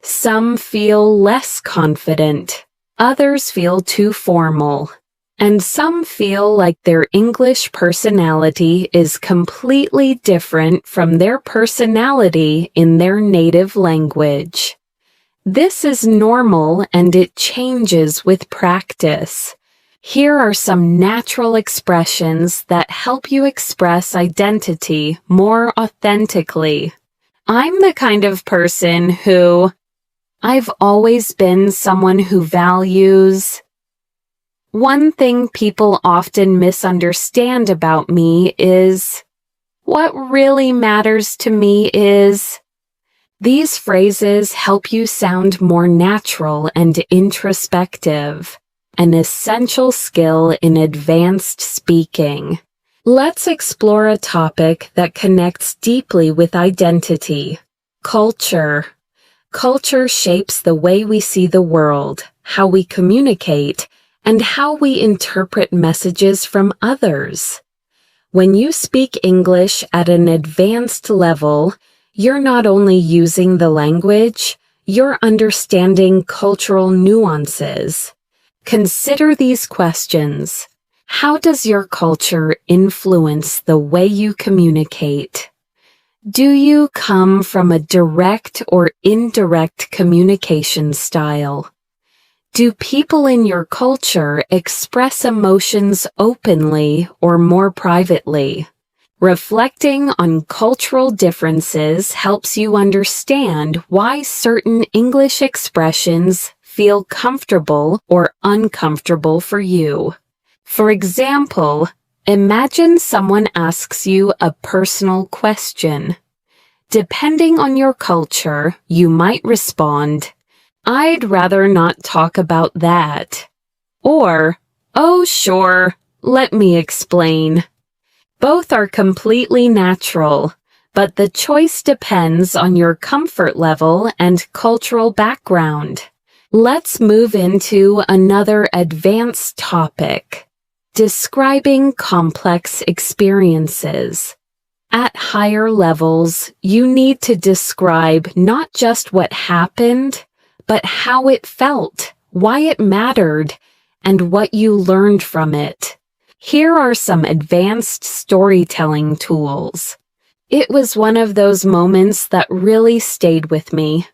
Some feel less confident, others feel too formal, and some feel like their English personality is completely different from their personality in their native language. This is normal and it changes with practice. Here are some natural expressions that help you express identity more authentically. I'm the kind of person I've always been someone who values. One thing people often misunderstand about me is, what really matters to me is. These phrases help you sound more natural and introspective, an essential skill in advanced speaking. Let's explore a topic that connects deeply with identity: culture. Culture shapes the way we see the world, how we communicate, and how we interpret messages from others. When you speak English at an advanced level, you're not only using the language, you're understanding cultural nuances. Consider these questions. How does your culture influence the way you communicate? Do you come from a direct or indirect communication style? Do people in your culture express emotions openly or more privately? Reflecting on cultural differences helps you understand why certain English expressions feel comfortable or uncomfortable for you. For example, imagine someone asks you a personal question. Depending on your culture, you might respond, "I'd rather not talk about that." Or, "Oh, sure, let me explain." Both are completely natural, but the choice depends on your comfort level and cultural background. Let's move into another advanced topic: describing complex experiences. At higher levels, you need to describe not just what happened, but how it felt, why it mattered, and what you learned from it. Here are some advanced storytelling tools. It was one of those moments that really stayed with me.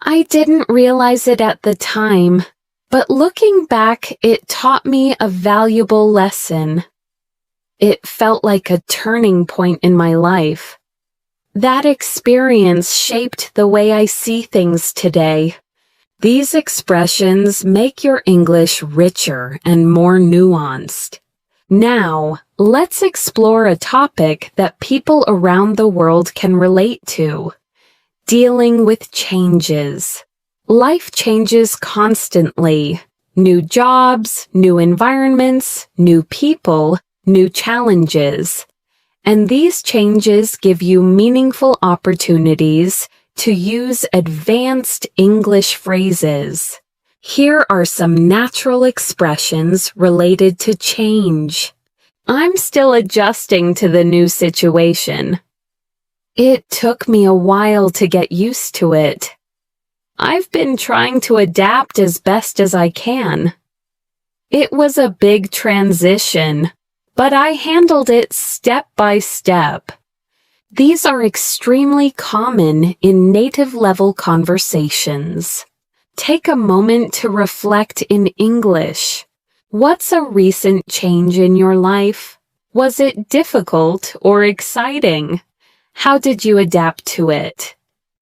I didn't realize it at the time, but looking back, it taught me a valuable lesson. It felt like a turning point in my life. That experience shaped the way I see things today. These expressions make your English richer and more nuanced. Now, let's explore a topic that people around the world can relate to: dealing with changes. Life changes constantly. New jobs, new environments, new people, new challenges. And these changes give you meaningful opportunities to use advanced English phrases. Here are some natural expressions related to change. I'm still adjusting to the new situation. It took me a while to get used to it. I've been trying to adapt as best as I can. It was a big transition, but I handled it step by step. These are extremely common in native-level conversations. Take a moment to reflect in English. What's a recent change in your life? Was it difficult or exciting? How did you adapt to it?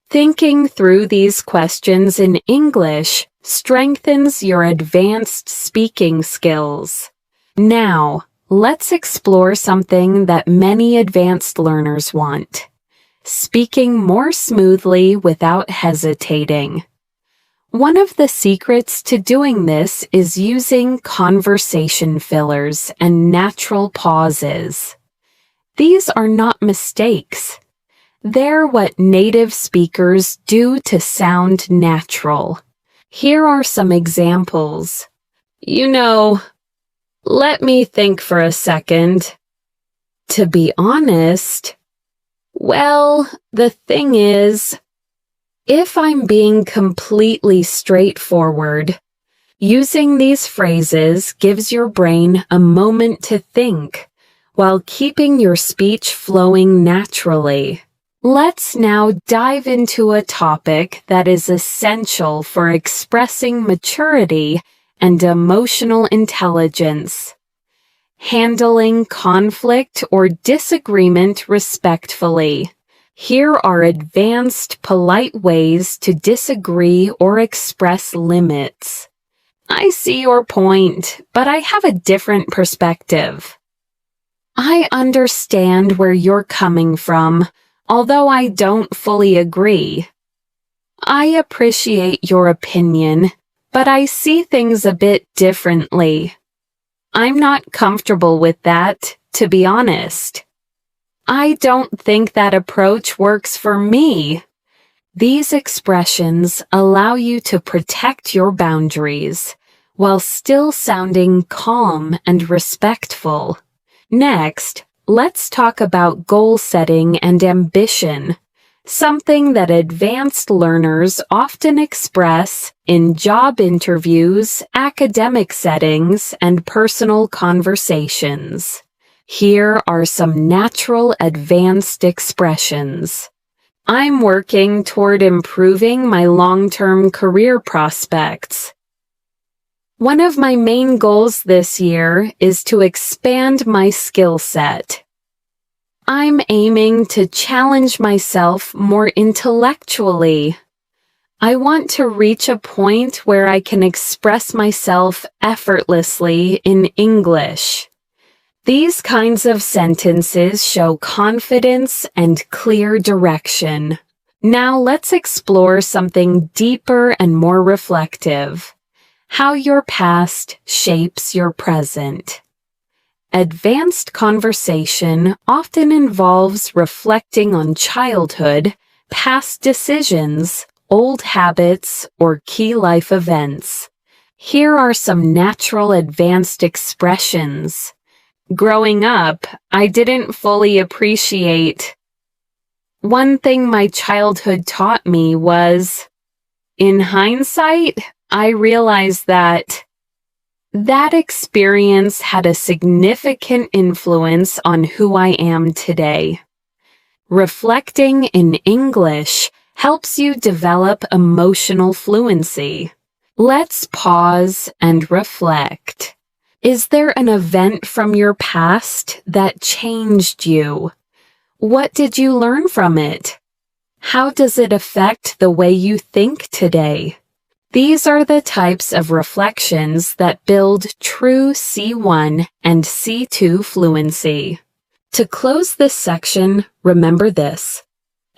Thinking through these questions in English strengthens your advanced speaking skills. Now, let's explore something that many advanced learners want: speaking more smoothly without hesitating. One of the secrets to doing this is using conversation fillers and natural pauses. These are not mistakes. They're what native speakers do to sound natural. Here are some examples. Let me think for a second. To be honest, well, the thing is, if I'm being completely straightforward, using these phrases gives your brain a moment to think while keeping your speech flowing naturally. Let's now dive into a topic that is essential for expressing maturity and emotional intelligence: handling conflict or disagreement respectfully. Here are advanced, polite ways to disagree or express limits. I see your point, but I have a different perspective. I understand where you're coming from, although I don't fully agree. I appreciate your opinion, but I see things a bit differently. I'm not comfortable with that, to be honest. I don't think that approach works for me. These expressions allow you to protect your boundaries while still sounding calm and respectful. Next, let's talk about goal setting and ambition, something that advanced learners often express in job interviews, academic settings, and personal conversations. Here are some natural advanced expressions. I'm working toward improving my long-term career prospects. One of my main goals this year is to expand my skill set. I'm aiming to challenge myself more intellectually. I want to reach a point where I can express myself effortlessly in English. These kinds of sentences show confidence and clear direction. Now let's explore something deeper and more reflective: how your past shapes your present. Advanced conversation often involves reflecting on childhood, past decisions, old habits, or key life events. Here are some natural advanced expressions. Growing up, I didn't fully appreciate. One thing my childhood taught me was, in hindsight, I realized that experience had a significant influence on who I am today. Reflecting in English helps you develop emotional fluency. Let's pause and reflect. Is there an event from your past that changed you? What did you learn from it? How does it affect the way you think today? These are the types of reflections that build true C1 and C2 fluency. To close this section, remember this: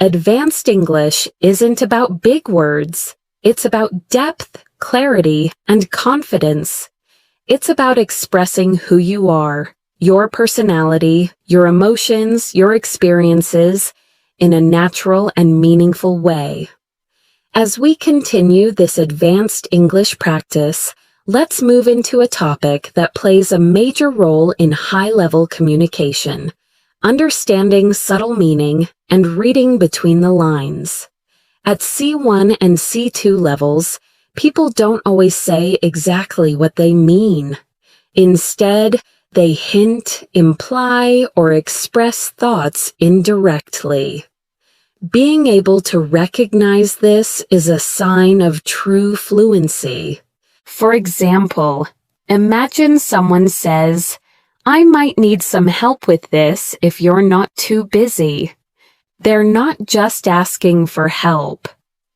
Advanced English isn't about big words. It's about depth, clarity, and confidence. It's about expressing who you are, your personality, your emotions, your experiences, in a natural and meaningful way. As we continue this advanced English practice, let's move into a topic that plays a major role in high-level communication: understanding subtle meaning and reading between the lines. At C1 and C2 levels, people don't always say exactly what they mean. Instead, they hint, imply, or express thoughts indirectly. Being able to recognize this is a sign of true fluency. For example, imagine someone says, "I might need some help with this if you're not too busy." They're not just asking for help.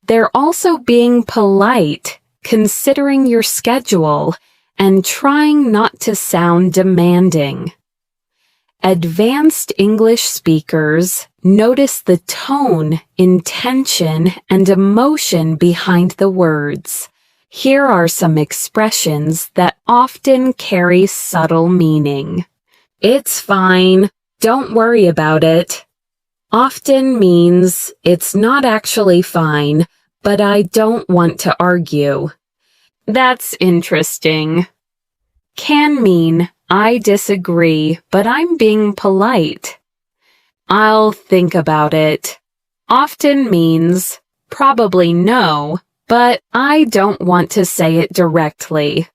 They're also being polite, considering your schedule, and trying not to sound demanding. Advanced English speakers notice the tone, intention, and emotion behind the words. Here are some expressions that often carry subtle meaning. "It's fine. Don't worry about it." Often means, "It's not actually fine, but I don't want to argue." That's interesting. Can mean, "I disagree, but I'm being polite." "I'll think about it." Often means, "Probably no, but I don't want to say it directly."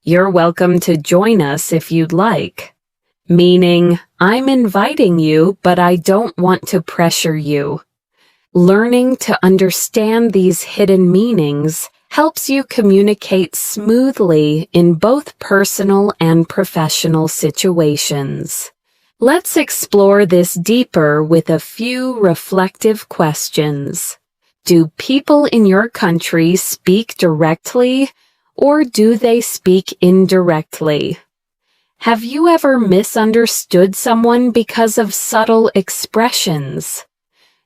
"You're welcome to join us if you'd like." Meaning, "I'm inviting you, but I don't want to pressure you." Learning to understand these hidden meanings helps you communicate smoothly in both personal and professional situations. Let's explore this deeper with a few reflective questions. Do people in your country speak directly, or do they speak indirectly? Have you ever misunderstood someone because of subtle expressions?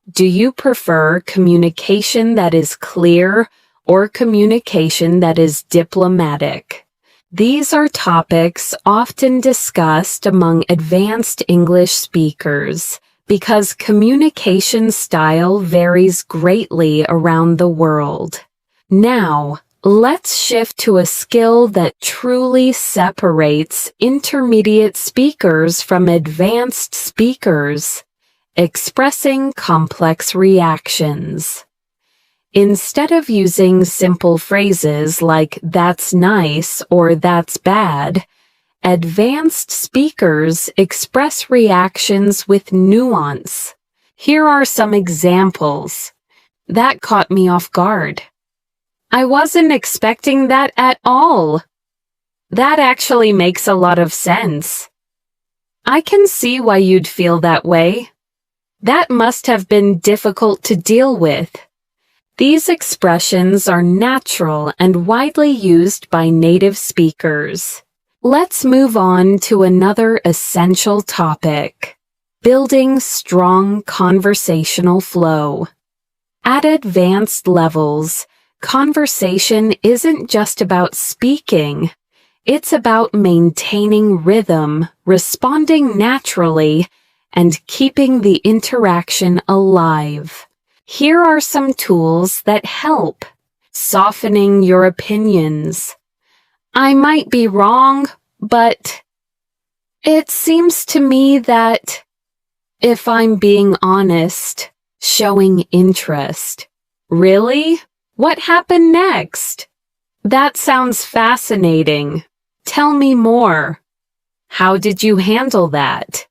Do you prefer communication that is clear or communication that is diplomatic? These are topics often discussed among advanced English speakers because communication style varies greatly around the world. Now, let's shift to a skill that truly separates intermediate speakers from advanced speakers: expressing complex reactions. Instead of using simple phrases like "that's nice" or "that's bad," advanced speakers express reactions with nuance. Here are some examples. "That caught me off guard." "I wasn't expecting that at all." "That actually makes a lot of sense." "I can see why you'd feel that way." "That must have been difficult to deal with." These expressions are natural and widely used by native speakers. Let's move on to another essential topic: building strong conversational flow. At advanced levels, conversation isn't just about speaking. It's about maintaining rhythm, responding naturally, and keeping the interaction alive. Here are some tools that help. Softening your opinions. "I might be wrong, but it seems to me that..." If I'm being honest. Showing interest. "Really? What happened next?" "That sounds fascinating. Tell me more." "How did you handle that?"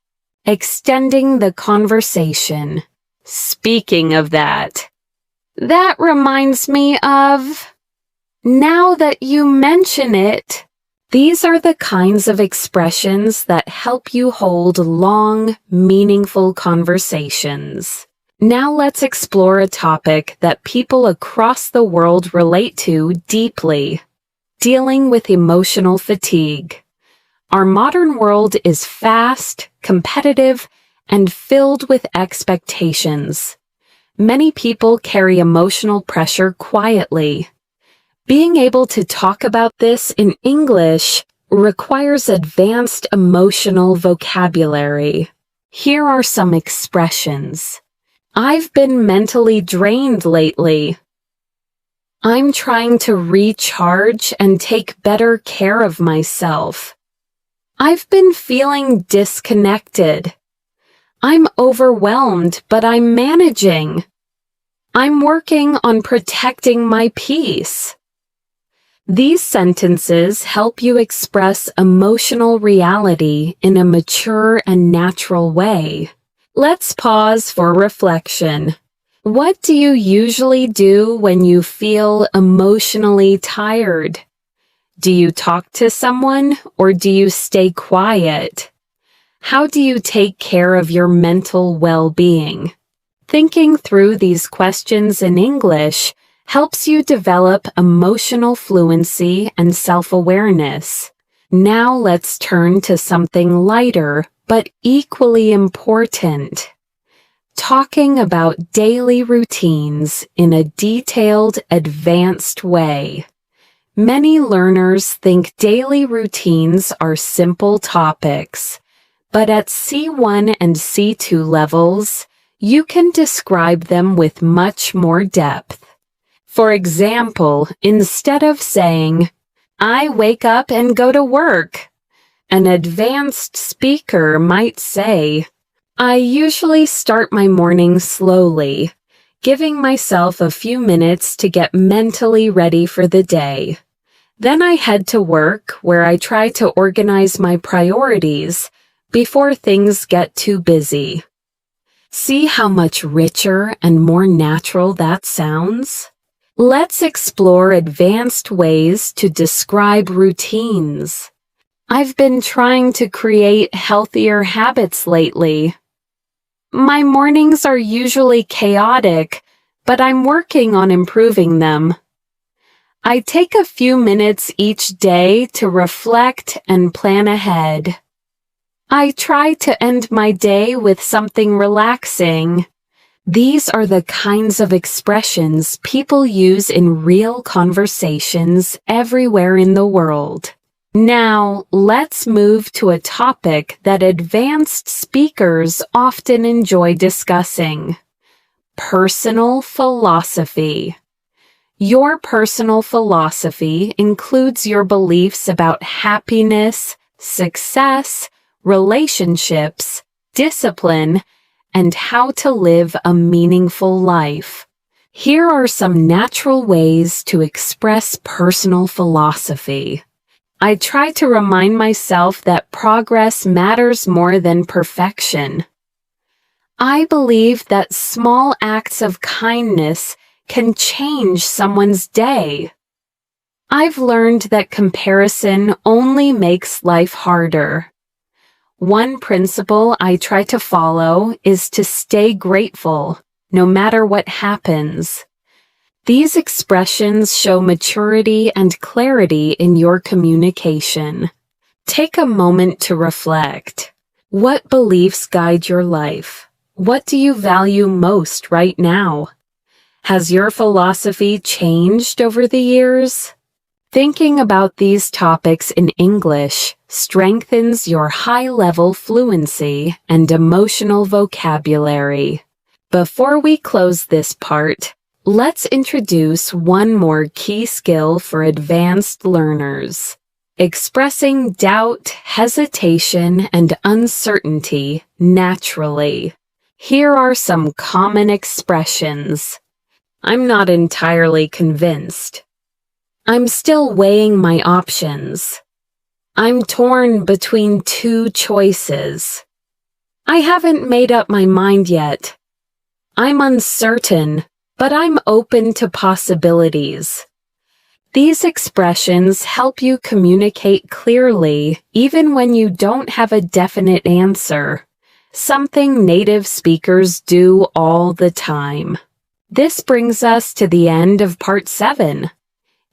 Extending the conversation. "Speaking of that reminds me of..." "Now that you mention it..." These are the kinds of expressions that help you hold long, meaningful conversations. Now let's explore a topic that people across the world relate to deeply: dealing with emotional fatigue. Our modern world is fast, competitive, and filled with expectations. Many people carry emotional pressure quietly. Being able to talk about this in English requires advanced emotional vocabulary. Here are some expressions. I've been mentally drained lately. I'm trying to recharge and take better care of myself. I've been feeling disconnected. I'm overwhelmed, but I'm managing. I'm working on protecting my peace. These sentences help you express emotional reality in a mature and natural way. Let's pause for reflection. What do you usually do when you feel emotionally tired? Do you talk to someone or do you stay quiet? How do you take care of your mental well-being? Thinking through these questions in English helps you develop emotional fluency and self-awareness. Now let's turn to something lighter but equally important. Talking about daily routines in a detailed, advanced way. Many learners think daily routines are simple topics, but at C1 and C2 levels, you can describe them with much more depth. For example, instead of saying, I wake up and go to work, an advanced speaker might say, I usually start my morning slowly, giving myself a few minutes to get mentally ready for the day. Then I head to work where I try to organize my priorities before things get too busy. See how much richer and more natural that sounds? Let's explore advanced ways to describe routines. I've been trying to create healthier habits lately. My mornings are usually chaotic, but I'm working on improving them. I take a few minutes each day to reflect and plan ahead. I try to end my day with something relaxing. These are the kinds of expressions people use in real conversations everywhere in the world. Now, let's move to a topic that advanced speakers often enjoy discussing: personal philosophy. Your personal philosophy includes your beliefs about happiness, success, relationships, discipline, and how to live a meaningful life. Here are some natural ways to express personal philosophy. I try to remind myself that progress matters more than perfection. I believe that small acts of kindness can change someone's day. I've learned that comparison only makes life harder. One principle I try to follow is to stay grateful, no matter what happens. These expressions show maturity and clarity in your communication. Take a moment to reflect. What beliefs guide your life? What do you value most right now? Has your philosophy changed over the years? Thinking about these topics in English strengthens your high-level fluency and emotional vocabulary. Before we close this part, let's introduce one more key skill for advanced learners: expressing doubt, hesitation, and uncertainty naturally. Here are some common expressions. I'm not entirely convinced. I'm still weighing my options. I'm torn between two choices. I haven't made up my mind yet. I'm uncertain, but I'm open to possibilities. These expressions help you communicate clearly even when you don't have a definite answer, something native speakers do all the time. This brings us to the end of Part 7.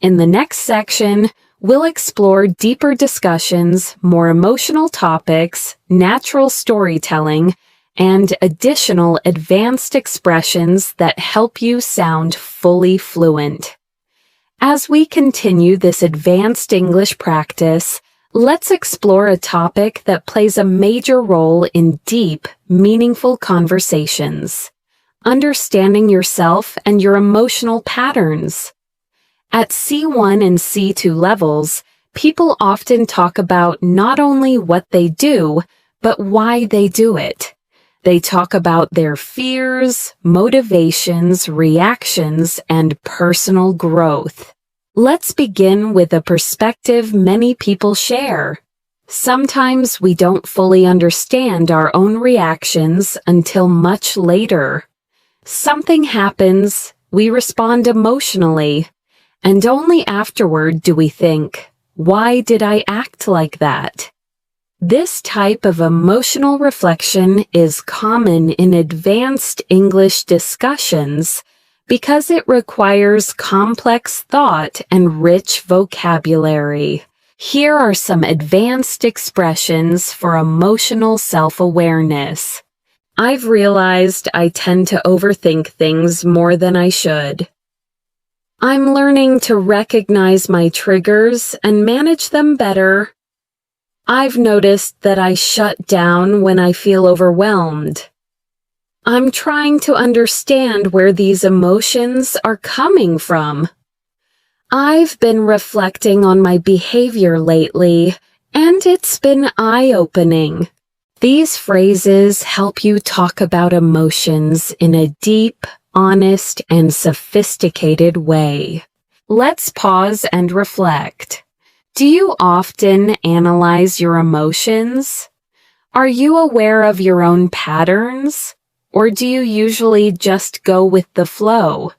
In the next section, we'll explore deeper discussions, more emotional topics, natural storytelling, and additional advanced expressions that help you sound fully fluent. As we continue this advanced English practice, let's explore a topic that plays a major role in deep, meaningful conversations: understanding yourself and your emotional patterns. At C1 and C2 levels, people often talk about not only what they do, but why they do it. They talk about their fears, motivations, reactions, and personal growth. Let's begin with a perspective many people share. Sometimes we don't fully understand our own reactions until much later. Something happens, we respond emotionally, and only afterward do we think, "Why did I act like that?" This type of emotional reflection is common in advanced English discussions because it requires complex thought and rich vocabulary. Here are some advanced expressions for emotional self-awareness. I've realized I tend to overthink things more than I should. I'm learning to recognize my triggers and manage them better. I've noticed that I shut down when I feel overwhelmed. I'm trying to understand where these emotions are coming from. I've been reflecting on my behavior lately, and it's been eye-opening. These phrases help you talk about emotions in a deep, honest, and sophisticated way. Let's pause and reflect. Do you often analyze your emotions? Are you aware of your own patterns? Or do you usually just go with the flow?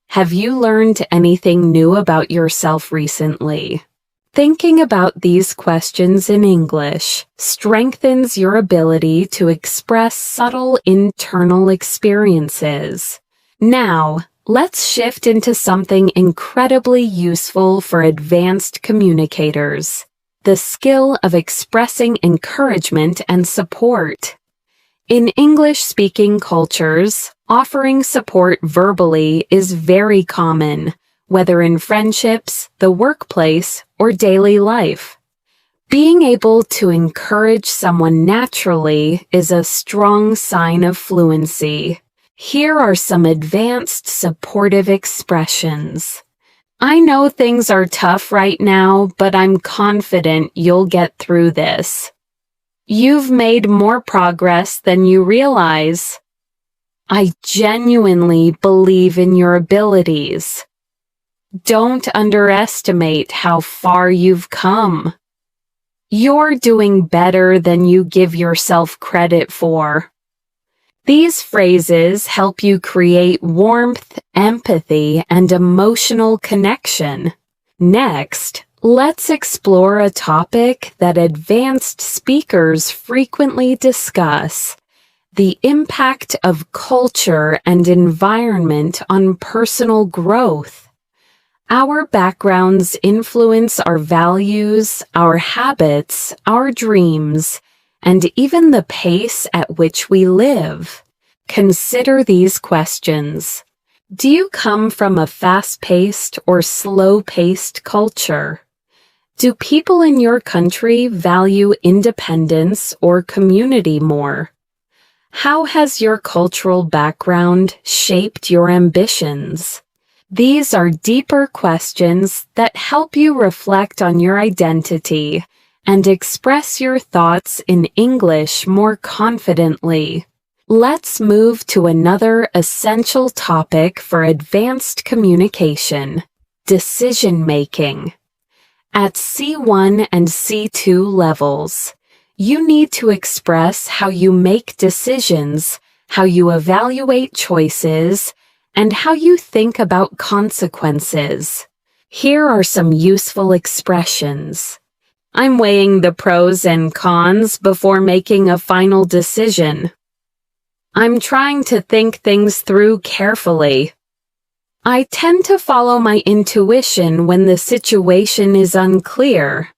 Have you learned anything new about yourself recently? Thinking about these questions in English strengthens your ability to express subtle internal experiences. Now, let's shift into something incredibly useful for advanced communicators: the skill of expressing encouragement and support. In English-speaking cultures, offering support verbally is very common, whether in friendships, the workplace, or daily life. Being able to encourage someone naturally is a strong sign of fluency. Here are some advanced supportive expressions. I know things are tough right now, but I'm confident you'll get through this. You've made more progress than you realize. I genuinely believe in your abilities. Don't underestimate how far you've come. You're doing better than you give yourself credit for. These phrases help you create warmth, empathy, and emotional connection. Next, let's explore a topic that advanced speakers frequently discuss: the impact of culture and environment on personal growth. Our backgrounds influence our values, our habits, our dreams, and even the pace at which we live. Consider these questions. Do you come from a fast-paced or slow-paced culture? Do people in your country value independence or community more? How has your cultural background shaped your ambitions? These are deeper questions that help you reflect on your identity and express your thoughts in English more confidently. Let's move to another essential topic for advanced communication: decision-making. At C1 and C2 levels, you need to express how you make decisions, how you evaluate choices, and how you think about consequences. Here are some useful expressions. I'm weighing the pros and cons before making a final decision. I'm trying to think things through carefully. I tend to follow my intuition when the situation is unclear.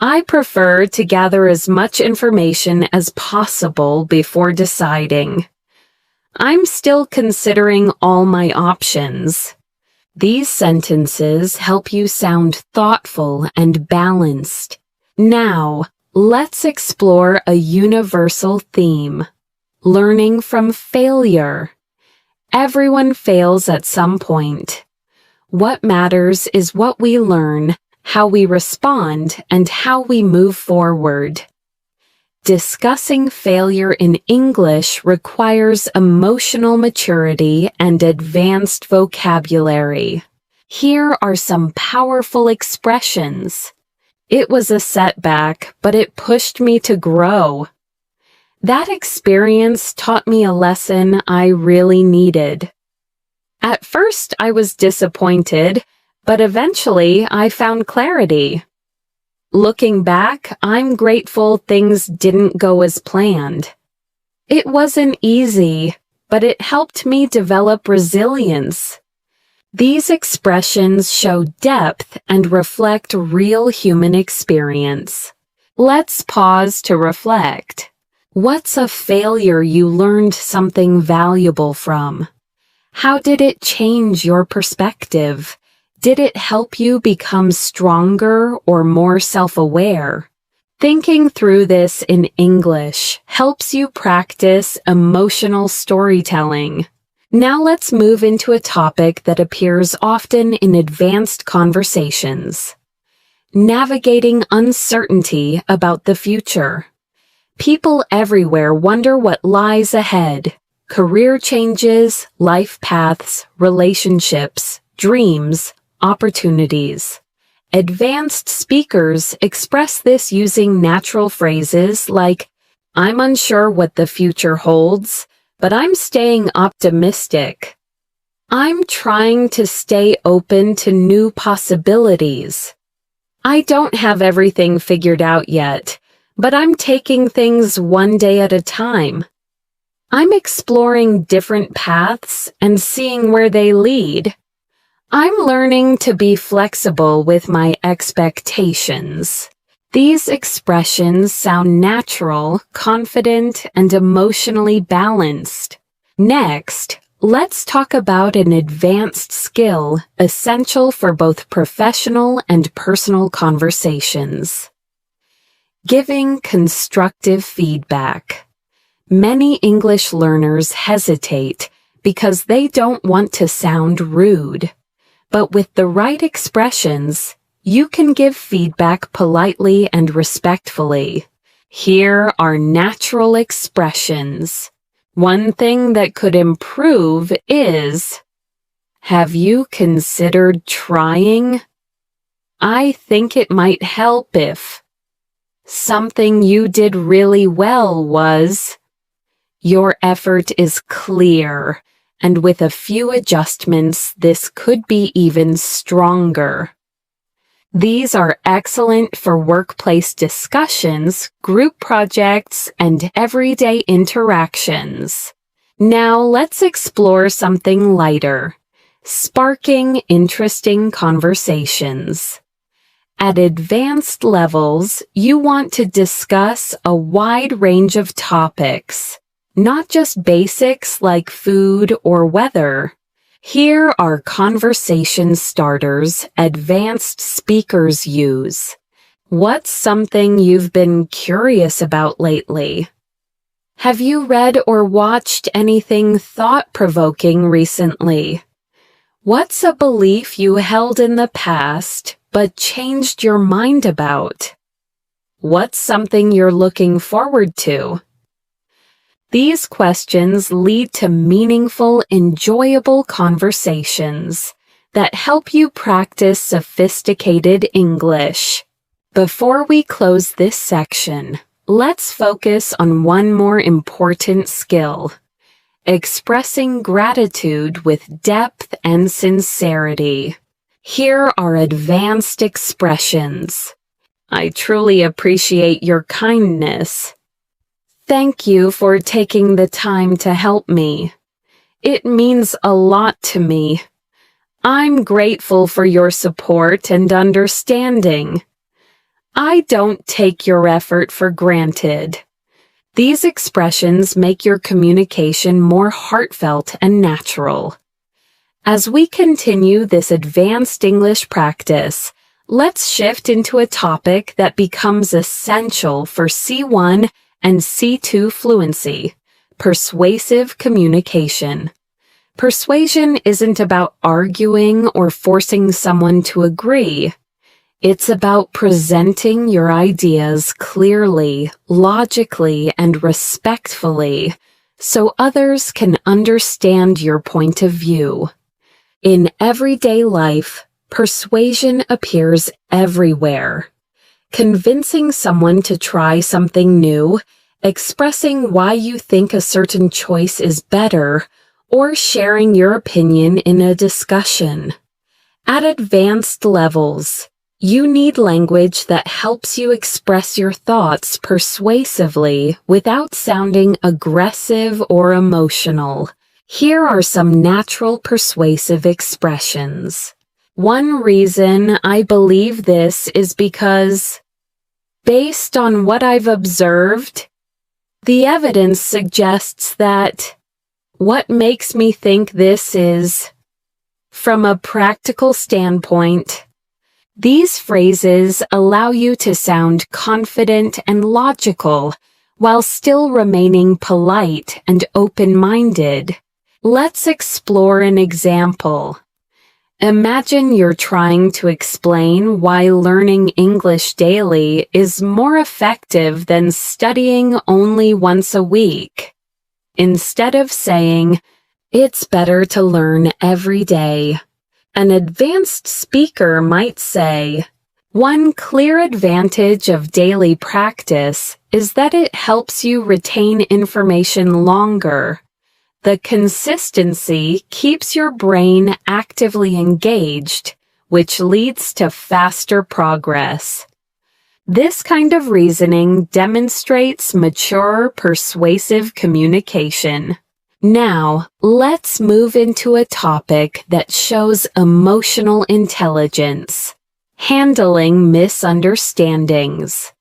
I prefer to gather as much information as possible before deciding. I'm still considering all my options. These sentences help you sound thoughtful and balanced. Now, let's explore a universal theme: learning from failure. Everyone fails at some point. What matters is what we learn, how we respond, and how we move forward. Discussing failure in English requires emotional maturity and advanced vocabulary. Here are some powerful expressions. It was a setback, but it pushed me to grow. That experience taught me a lesson I really needed. At first, I was disappointed, but eventually I found clarity. Looking back, I'm grateful things didn't go as planned. It wasn't easy, but it helped me develop resilience. These expressions show depth and reflect real human experience. Let's pause to reflect. What's a failure you learned something valuable from? How did it change your perspective? Did it help you become stronger or more self-aware? Thinking through this in English helps you practice emotional storytelling. Now let's move into a topic that appears often in advanced conversations: navigating uncertainty about the future. People everywhere wonder what lies ahead: career changes, life paths, relationships, dreams, opportunities. Advanced speakers express this using natural phrases like, "I'm unsure what the future holds, but I'm staying optimistic." "I'm trying to stay open to new possibilities." "I don't have everything figured out yet, but I'm taking things one day at a time." "I'm exploring different paths and seeing where they lead." "I'm learning to be flexible with my expectations." These expressions sound natural, confident, and emotionally balanced. Next, let's talk about an advanced skill essential for both professional and personal conversations: giving constructive feedback. Many English learners hesitate because they don't want to sound rude. But with the right expressions, you can give feedback politely and respectfully. Here are natural expressions. One thing that could improve is, "Have you considered trying?" "I think it might help if." "Something you did really well was." Your effort is clear, and with a few adjustments, this could be even stronger. These are excellent for workplace discussions, group projects, and everyday interactions. Now let's explore something lighter: sparking interesting conversations. At advanced levels, you want to discuss a wide range of topics, not just basics like food or weather. Here are conversation starters advanced speakers use. What's something you've been curious about lately? Have you read or watched anything thought-provoking recently? What's a belief you held in the past but changed your mind about? What's something you're looking forward to? These questions lead to meaningful, enjoyable conversations that help you practice sophisticated English. Before we close this section, let's focus on one more important skill: expressing gratitude with depth and sincerity. Here are advanced expressions. "I truly appreciate your kindness." "Thank you for taking the time to help me. It means a lot to me." "I'm grateful for your support and understanding." I don't take your effort for granted. These expressions make your communication more heartfelt and natural. As we continue this advanced English practice, let's shift into a topic that becomes essential for C1 and C2 fluency: persuasive communication. Persuasion isn't about arguing or forcing someone to agree. It's about presenting your ideas clearly, logically, and respectfully so others can understand your point of view. In everyday life, persuasion appears everywhere. Convincing someone to try something new, expressing why you think a certain choice is better, or sharing your opinion in a discussion. At advanced levels, you need language that helps you express your thoughts persuasively without sounding aggressive or emotional. Here are some natural persuasive expressions. One reason I believe this is because, based on what I've observed, the evidence suggests that. What makes me think this is, from a practical standpoint, these phrases allow you to sound confident and logical while still remaining polite and open-minded. Let's explore an example. Imagine you're trying to explain why learning English daily is more effective than studying only once a week. Instead of saying, "It's better to learn every day," an advanced speaker might say, "One clear advantage of daily practice is that it helps you retain information longer. The consistency keeps your brain actively engaged, which leads to faster progress." This kind of reasoning demonstrates mature, persuasive communication. Now, let's move into a topic that shows emotional intelligence: handling misunderstandings.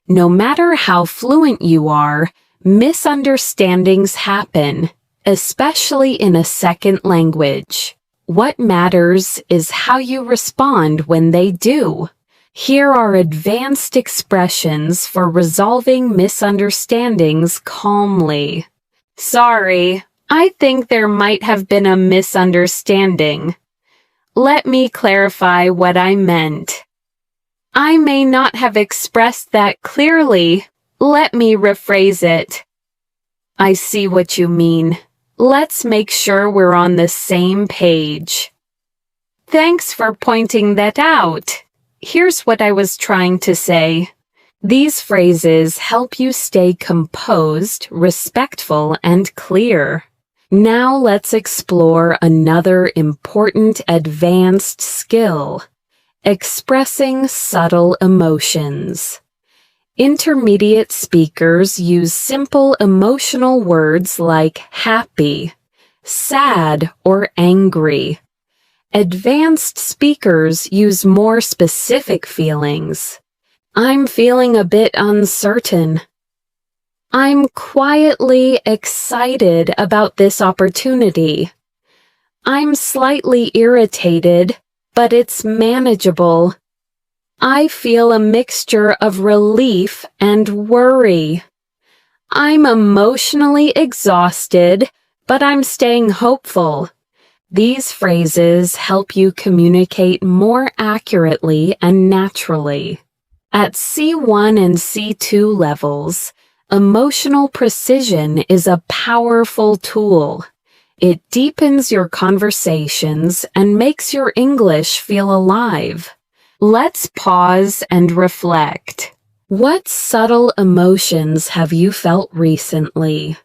No matter how fluent you are, misunderstandings happen, especially in a second language. What matters is how you respond when they do. Here are advanced expressions for resolving misunderstandings calmly. "Sorry, I think there might have been a misunderstanding. Let me clarify what I meant. I may not have expressed that clearly. Let me rephrase it. I see what you mean. Let's make sure we're on the same page. Thanks for pointing that out. Here's what I was trying to say." These phrases help you stay composed, respectful, and clear. Now let's explore another important advanced skill: expressing subtle emotions. Intermediate speakers use simple emotional words like happy, sad, or angry. Advanced speakers use more specific feelings. "I'm feeling a bit uncertain." "I'm quietly excited about this opportunity." "I'm slightly irritated, but it's manageable." "I feel a mixture of relief and worry." "I'm emotionally exhausted, but I'm staying hopeful." These phrases help you communicate more accurately and naturally. At C1 and C2 levels, emotional precision is a powerful tool. It deepens your conversations and makes your English feel alive. Let's pause and reflect. What subtle emotions have you felt recently?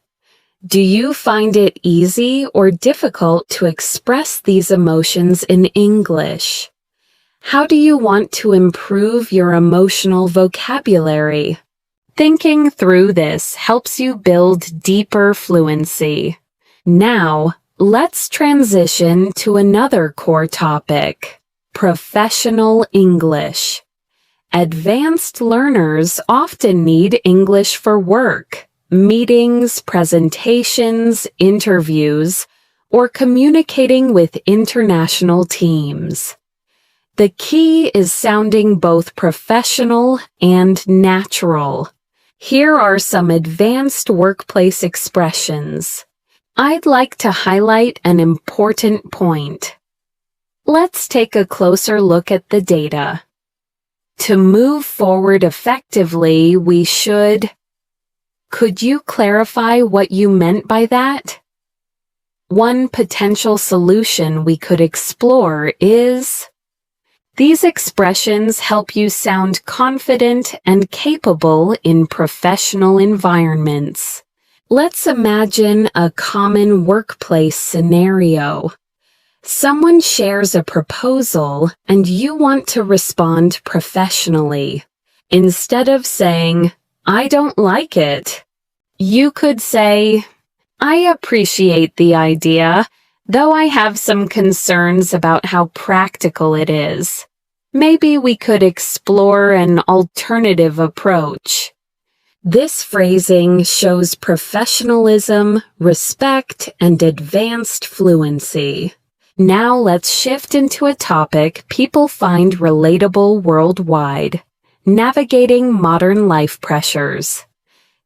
Do you find it easy or difficult to express these emotions in English? How do you want to improve your emotional vocabulary? Thinking through this helps you build deeper fluency. Now, let's transition to another core topic: professional English. Advanced learners often need English for work, meetings, presentations, interviews, or communicating with international teams. The key is sounding both professional and natural. Here are some advanced workplace expressions. I'd like to highlight an important point. Let's take a closer look at the data. To move forward effectively, we should... Could you clarify what you meant by that? One potential solution we could explore is... These expressions help you sound confident and capable in professional environments. Let's imagine a common workplace scenario. Someone shares a proposal and you want to respond professionally. Instead of saying, "I don't like it," you could say, "I appreciate the idea, though I have some concerns about how practical it is. Maybe we could explore an alternative approach." This phrasing shows professionalism, respect, and advanced fluency. Now let's shift into a topic people find relatable worldwide: navigating modern life pressures.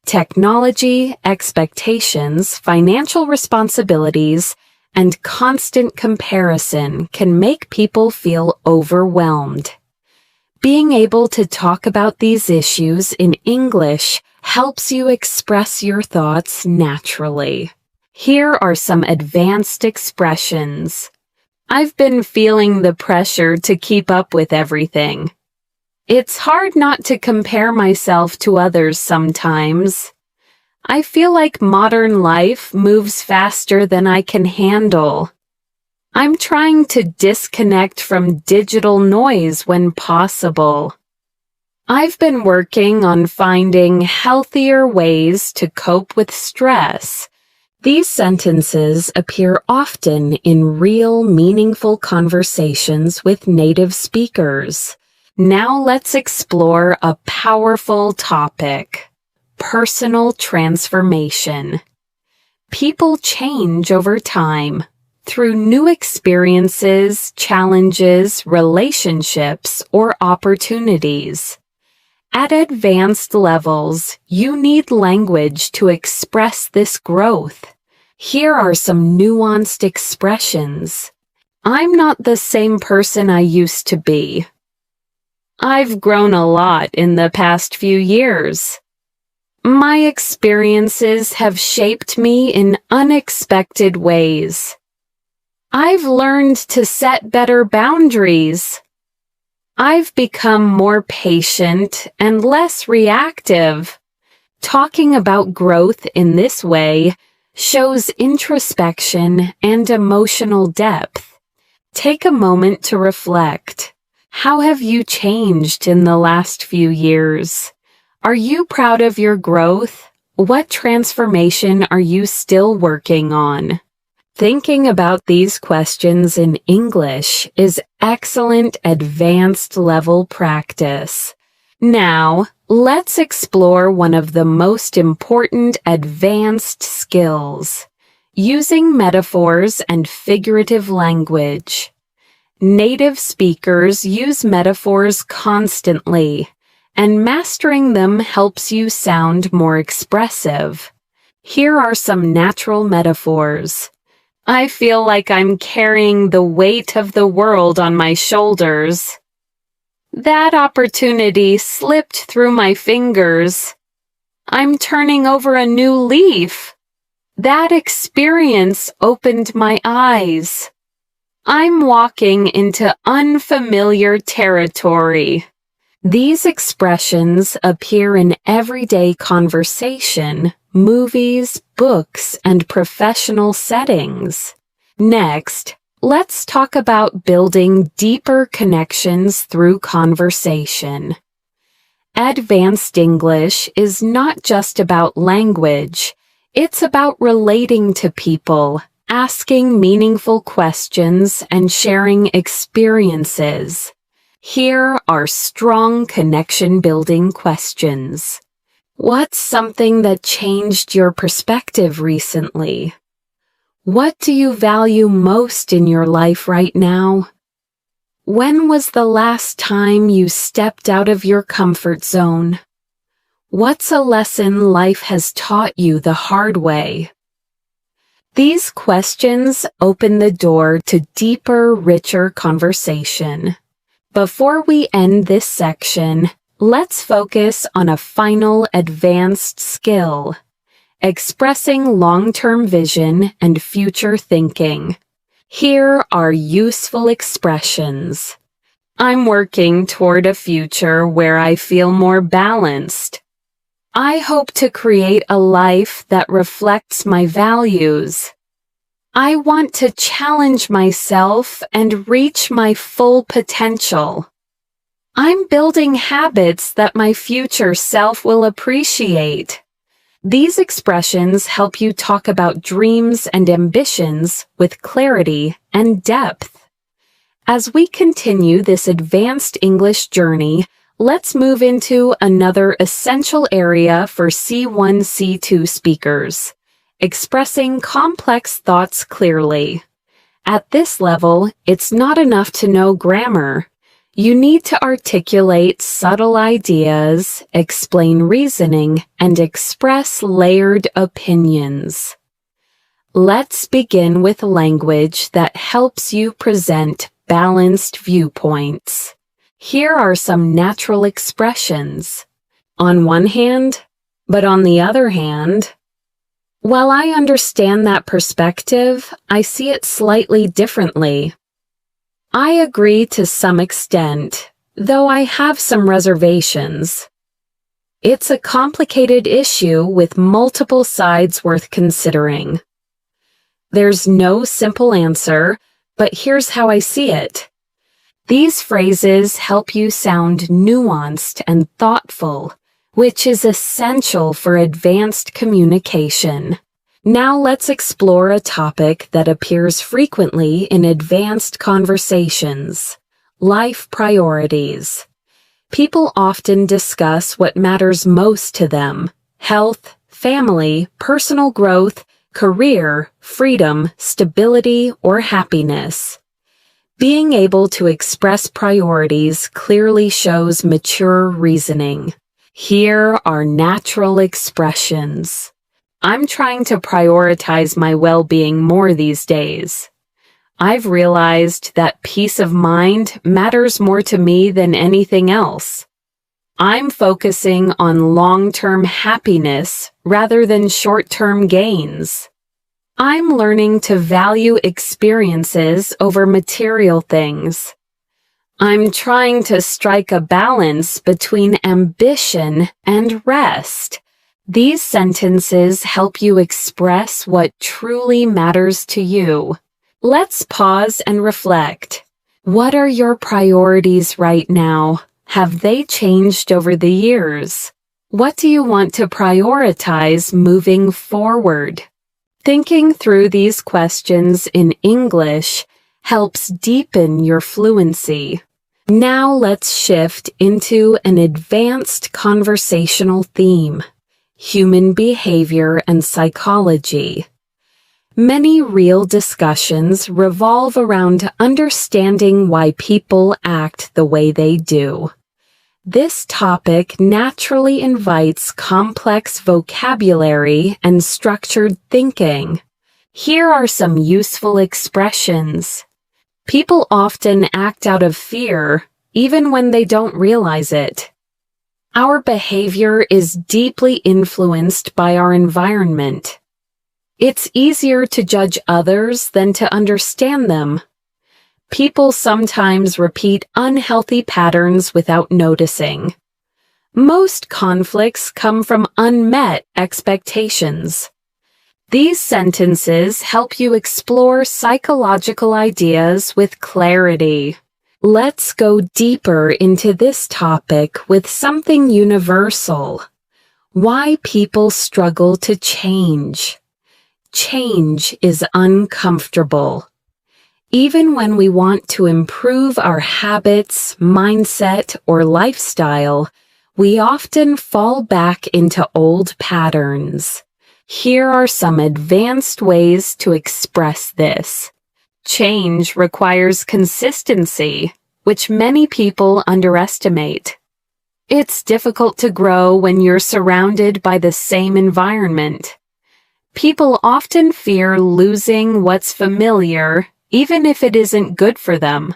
Technology, expectations, financial responsibilities, and constant comparison can make people feel overwhelmed. Being able to talk about these issues in English helps you express your thoughts naturally. Here are some advanced expressions. I've been feeling the pressure to keep up with everything. It's hard not to compare myself to others sometimes. I feel like modern life moves faster than I can handle. I'm trying to disconnect from digital noise when possible. I've been working on finding healthier ways to cope with stress. These sentences appear often in real, meaningful conversations with native speakers. Now let's explore a powerful topic: personal transformation. People change over time through new experiences, challenges, relationships, or opportunities. At advanced levels, you need language to express this growth. Here are some nuanced expressions. I'm not the same person I used to be. I've grown a lot in the past few years. My experiences have shaped me in unexpected ways. I've learned to set better boundaries. I've become more patient and less reactive. Talking about growth in this way shows introspection and emotional depth. Take a moment to reflect. How have you changed in the last few years? Are you proud of your growth? What transformation are you still working on? Thinking about these questions in English is excellent advanced level practice. Now, let's explore one of the most important advanced skills: using metaphors and figurative language. Native speakers use metaphors constantly, and mastering them helps you sound more expressive. Here are some natural metaphors. I feel like I'm carrying the weight of the world on my shoulders. That opportunity slipped through my fingers. I'm turning over a new leaf. That experience opened my eyes. I'm walking into unfamiliar territory. These expressions appear in everyday conversation, movies, books, and professional settings. Next, let's talk about building deeper connections through conversation. Advanced English is not just about language. It's about relating to people, asking meaningful questions, and sharing experiences. Here are strong connection-building questions. What's something that changed your perspective recently? What do you value most in your life right now? When was the last time you stepped out of your comfort zone? What's a lesson life has taught you the hard way? These questions open the door to deeper, richer conversation. Before we end this section, let's focus on a final advanced skill: expressing long-term vision and future thinking. Here are useful expressions. I'm working toward a future where I feel more balanced. I hope to create a life that reflects my values. I want to challenge myself and reach my full potential. I'm building habits that my future self will appreciate. These expressions help you talk about dreams and ambitions with clarity and depth. As we continue this advanced English journey, let's move into another essential area for C1, C2 speakers: expressing complex thoughts clearly. At this level, it's not enough to know grammar. You need to articulate subtle ideas, explain reasoning, and express layered opinions. Let's begin with language that helps you present balanced viewpoints. Here are some natural expressions. On one hand, but on the other hand. While I understand that perspective, I see it slightly differently. I agree to some extent, though I have some reservations. It's a complicated issue with multiple sides worth considering. There's no simple answer, but here's how I see it. These phrases help you sound nuanced and thoughtful, which is essential for advanced communication. Now let's explore a topic that appears frequently in advanced conversations: life priorities. People often discuss what matters most to them: health, family, personal growth, career, freedom, stability, or happiness. Being able to express priorities clearly shows mature reasoning. Here are natural expressions. I'm trying to prioritize my well-being more these days. I've realized that peace of mind matters more to me than anything else. I'm focusing on long-term happiness rather than short-term gains. I'm learning to value experiences over material things. I'm trying to strike a balance between ambition and rest. These sentences help you express what truly matters to you. Let's pause and reflect. What are your priorities right now? Have they changed over the years? What do you want to prioritize moving forward? Thinking through these questions in English helps deepen your fluency. Now let's shift into an advanced conversational theme: human behavior and psychology. Many real discussions revolve around understanding why people act the way they do. This topic naturally invites complex vocabulary and structured thinking. Here are some useful expressions. People often act out of fear, even when they don't realize it. Our behavior is deeply influenced by our environment. It's easier to judge others than to understand them. People sometimes repeat unhealthy patterns without noticing. Most conflicts come from unmet expectations. These sentences help you explore psychological ideas with clarity. Let's go deeper into this topic with something universal: why people struggle to change. Change is uncomfortable. Even when we want to improve our habits, mindset, or lifestyle, we often fall back into old patterns. Here are some advanced ways to express this. Change requires consistency, which many people underestimate. It's difficult to grow when you're surrounded by the same environment. People often fear losing what's familiar, even if it isn't good for them.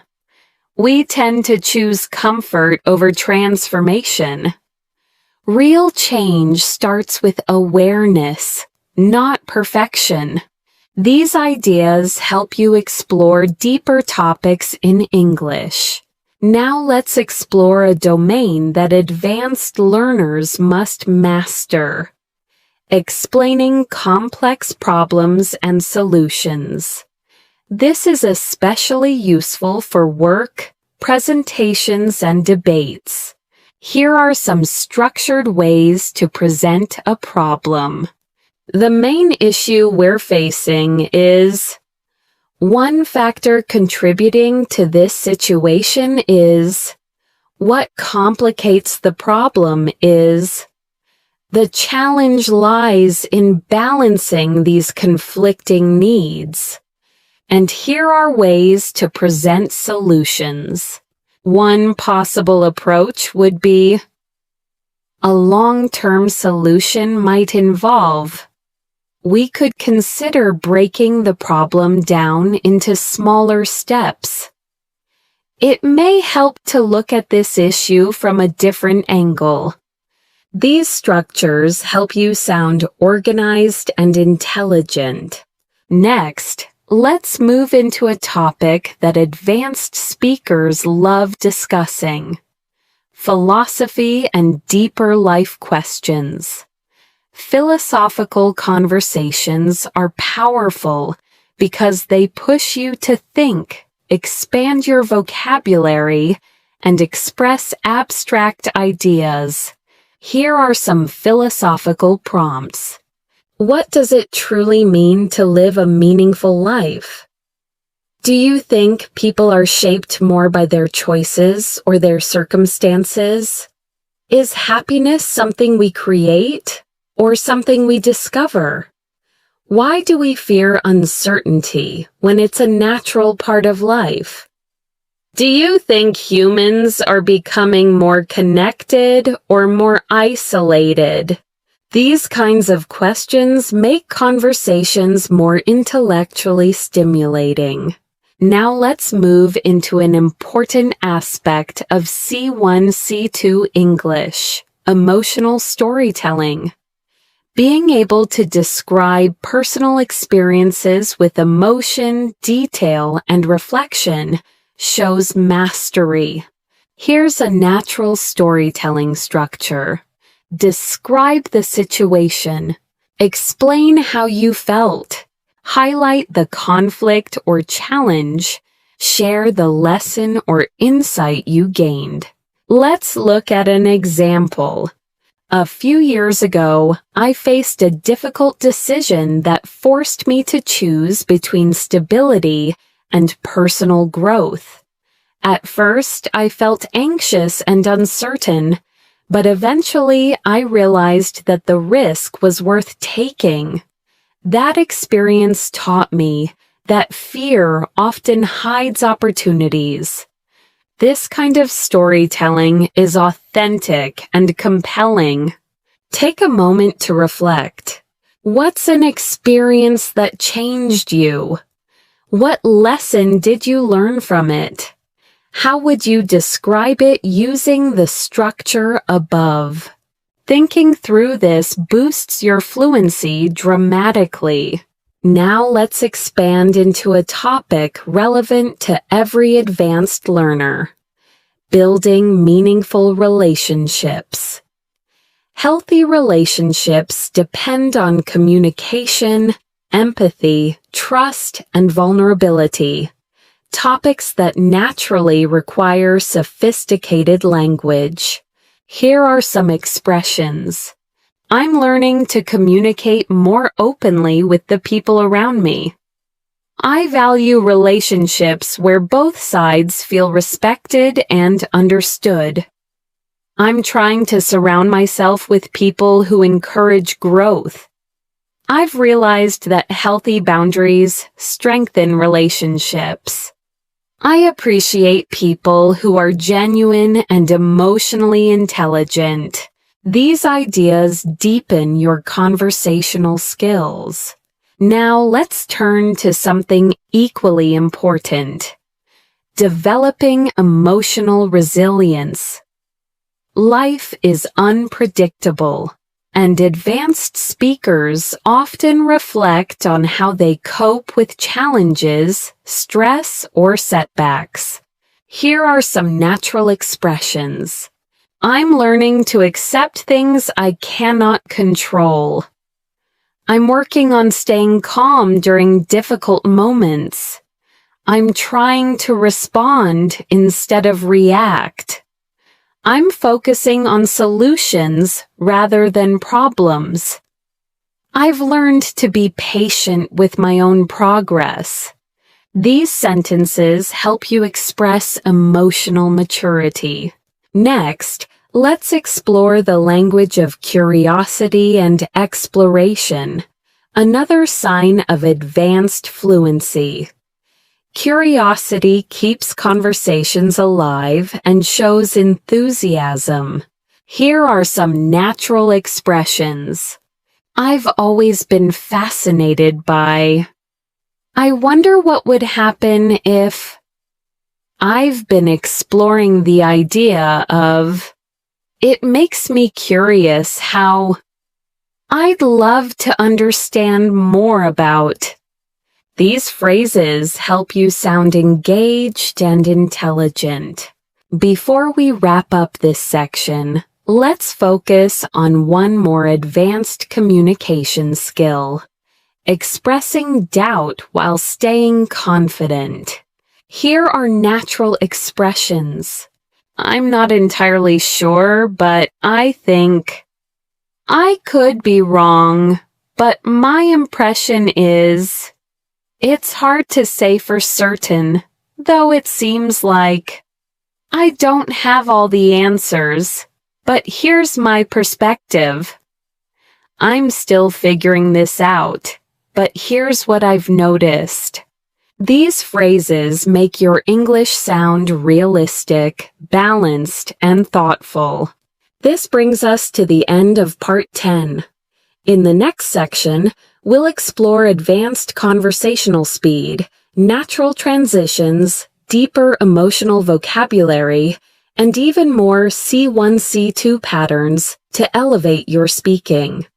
We tend to choose comfort over transformation. Real change starts with awareness, not perfection. These ideas help you explore deeper topics in English. Now let's explore a domain that advanced learners must master: explaining complex problems and solutions. This is especially useful for work, presentations, and debates. Here are some structured ways to present a problem. The main issue we're facing is: one factor contributing to this situation is. What complicates the problem is. The challenge lies in balancing these conflicting needs. And here are ways to present solutions. One possible approach would be: a long-term solution might involve. We could consider breaking the problem down into smaller steps. It may help to look at this issue from a different angle. These structures help you sound organized and intelligent. Next, let's move into a topic that advanced speakers love discussing: philosophy and deeper life questions. Philosophical conversations are powerful because they push you to think, expand your vocabulary, and express abstract ideas. Here are some philosophical prompts. What does it truly mean to live a meaningful life? Do you think people are shaped more by their choices or their circumstances? Is happiness something we create or something we discover? Why do we fear uncertainty when it's a natural part of life? Do you think humans are becoming more connected or more isolated? These kinds of questions make conversations more intellectually stimulating. Now let's move into an important aspect of C1, C2 English: emotional storytelling. Being able to describe personal experiences with emotion, detail, and reflection shows mastery. Here's a natural storytelling structure. Describe the situation. Explain how you felt. Highlight the conflict or challenge. Share the lesson or insight you gained. Let's look at an example. A few years ago, I faced a difficult decision that forced me to choose between stability and personal growth. At first, I felt anxious and uncertain, but eventually I realized that the risk was worth taking. That experience taught me that fear often hides opportunities. This kind of storytelling is authentic and compelling. Take a moment to reflect. What's an experience that changed you? What lesson did you learn from it? How would you describe it using the structure above? Thinking through this boosts your fluency dramatically. Now let's expand into a topic relevant to every advanced learner: building meaningful relationships. Healthy relationships depend on communication, empathy, trust, and vulnerability, topics that naturally require sophisticated language. Here are some expressions. I'm learning to communicate more openly with the people around me. I value relationships where both sides feel respected and understood. I'm trying to surround myself with people who encourage growth. I've realized that healthy boundaries strengthen relationships. I appreciate people who are genuine and emotionally intelligent. These ideas deepen your conversational skills. Now let's turn to something equally important: developing emotional resilience. Life is unpredictable, and advanced speakers often reflect on how they cope with challenges, stress, or setbacks. Here are some natural expressions. I'm learning to accept things I cannot control. I'm working on staying calm during difficult moments. I'm trying to respond instead of react. I'm focusing on solutions rather than problems. I've learned to be patient with my own progress. These sentences help you express emotional maturity. Next, let's explore the language of curiosity and exploration, another sign of advanced fluency. Curiosity keeps conversations alive and shows enthusiasm. Here are some natural expressions. I've always been fascinated by. I wonder what would happen if. I've been exploring the idea of. It makes me curious how. I'd love to understand more about. These phrases help you sound engaged and intelligent. Before we wrap up this section, let's focus on one more advanced communication skill: expressing doubt while staying confident. Here are natural expressions. I'm not entirely sure, but I think. I could be wrong, but my impression is. It's hard to say for certain, though it seems like. I don't have all the answers, but here's my perspective. I'm still figuring this out, but here's what I've noticed. These phrases make your English sound realistic, balanced, and thoughtful. This brings us to the end of Part 10. In the next section, we'll explore advanced conversational speed, natural transitions, deeper emotional vocabulary, and even more C1, C2 patterns to elevate your speaking.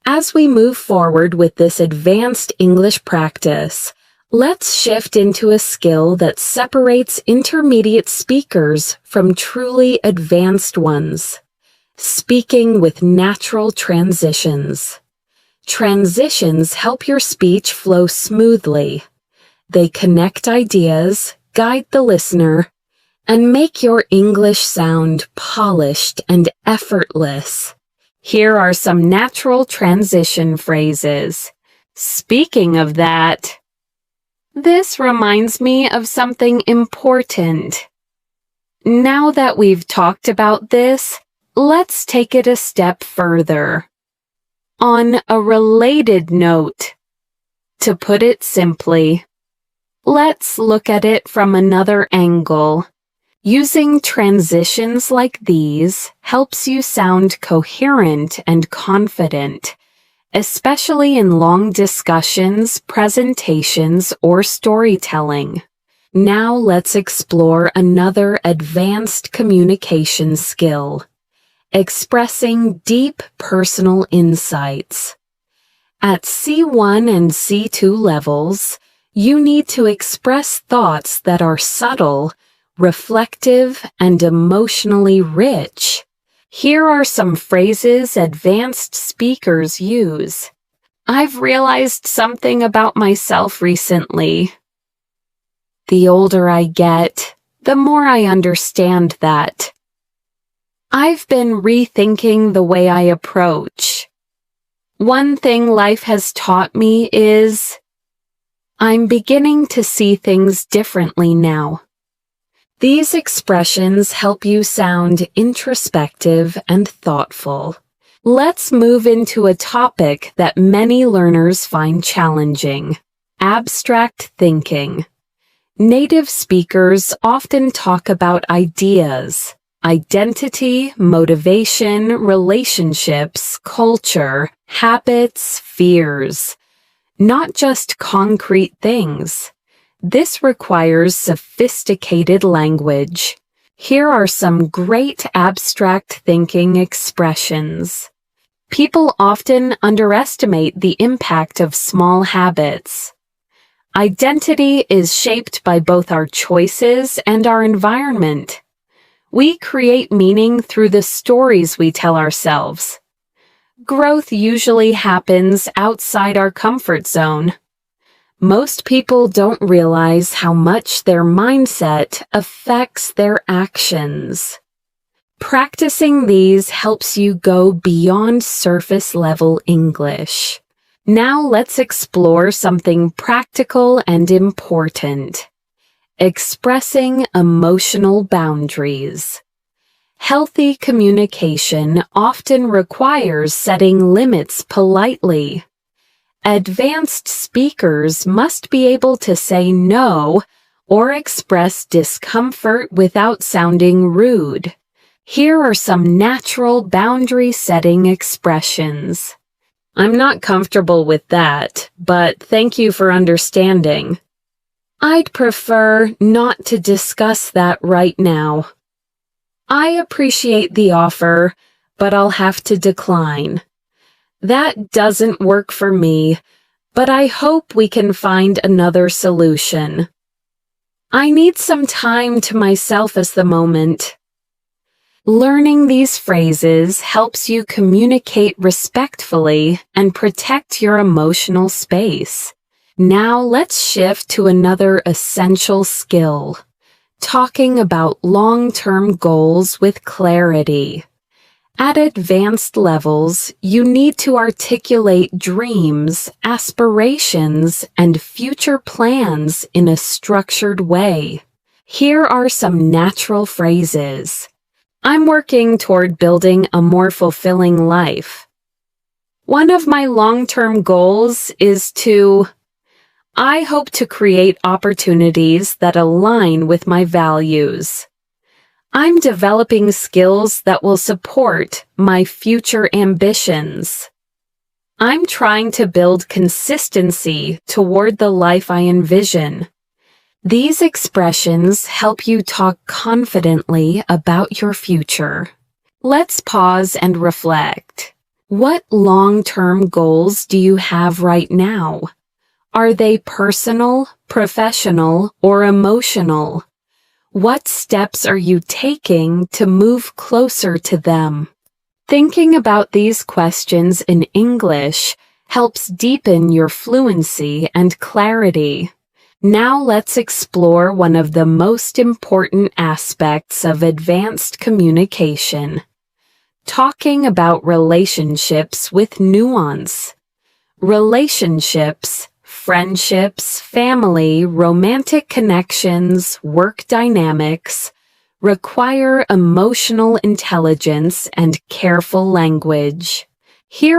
As we move forward with this advanced English practice, let's shift into a skill that separates intermediate speakers from truly advanced ones: speaking with natural transitions. Transitions help your speech flow smoothly. They connect ideas, guide the listener, and make your English sound polished and effortless. Here are some natural transition phrases. Speaking of that, this reminds me of something important. Now that we've talked about this, let's take it a step further. On a related note, to put it simply, let's look at it from another angle. Using transitions like these helps you sound coherent and confident, especially in long discussions, presentations, or storytelling. Now let's explore another advanced communication skill: expressing deep personal insights. At C1 and C2 levels, you need to express thoughts that are subtle, reflective, and emotionally rich. Here are some phrases advanced speakers use. I've realized something about myself recently. The older I get, the more I understand that. I've been rethinking the way I approach. One thing life has taught me is I'm beginning to see things differently now. These expressions help you sound introspective and thoughtful. Let's move into a topic that many learners find challenging: abstract thinking. Native speakers often talk about ideas, identity, motivation, relationships, culture, habits, fears, not just concrete things. This requires sophisticated language. Here are some great abstract thinking expressions. People often underestimate the impact of small habits. Identity is shaped by both our choices and our environment. We create meaning through the stories we tell ourselves. Growth usually happens outside our comfort zone. Most people don't realize how much their mindset affects their actions. Practicing these helps you go beyond surface-level English. Now let's explore something practical and important: expressing emotional boundaries. Healthy communication often requires setting limits politely. Advanced speakers must be able to say no or express discomfort without sounding rude. Here are some natural boundary-setting expressions. I'm not comfortable with that, but thank you for understanding. I'd prefer not to discuss that right now. I appreciate the offer, but I'll have to decline. That doesn't work for me, but I hope we can find another solution. I need some time to myself at the moment. Learning these phrases helps you communicate respectfully and protect your emotional space. Now let's shift to another essential skill: talking about long-term goals with clarity. At advanced levels, you need to articulate dreams, aspirations, and future plans in a structured way. Here are some natural phrases. I'm working toward building a more fulfilling life. One of my long-term goals is to... I hope to create opportunities that align with my values. I'm developing skills that will support my future ambitions. I'm trying to build consistency toward the life I envision. These expressions help you talk confidently about your future. Let's pause and reflect. What long-term goals do you have right now? Are they personal, professional, or emotional? What steps are you taking to move closer to them? Thinking about these questions in English helps deepen your fluency and clarity. Now let's explore one of the most important aspects of advanced communication: talking about relationships with nuance. Relationships, friendships, family, romantic connections, work dynamics require emotional intelligence and careful language. Here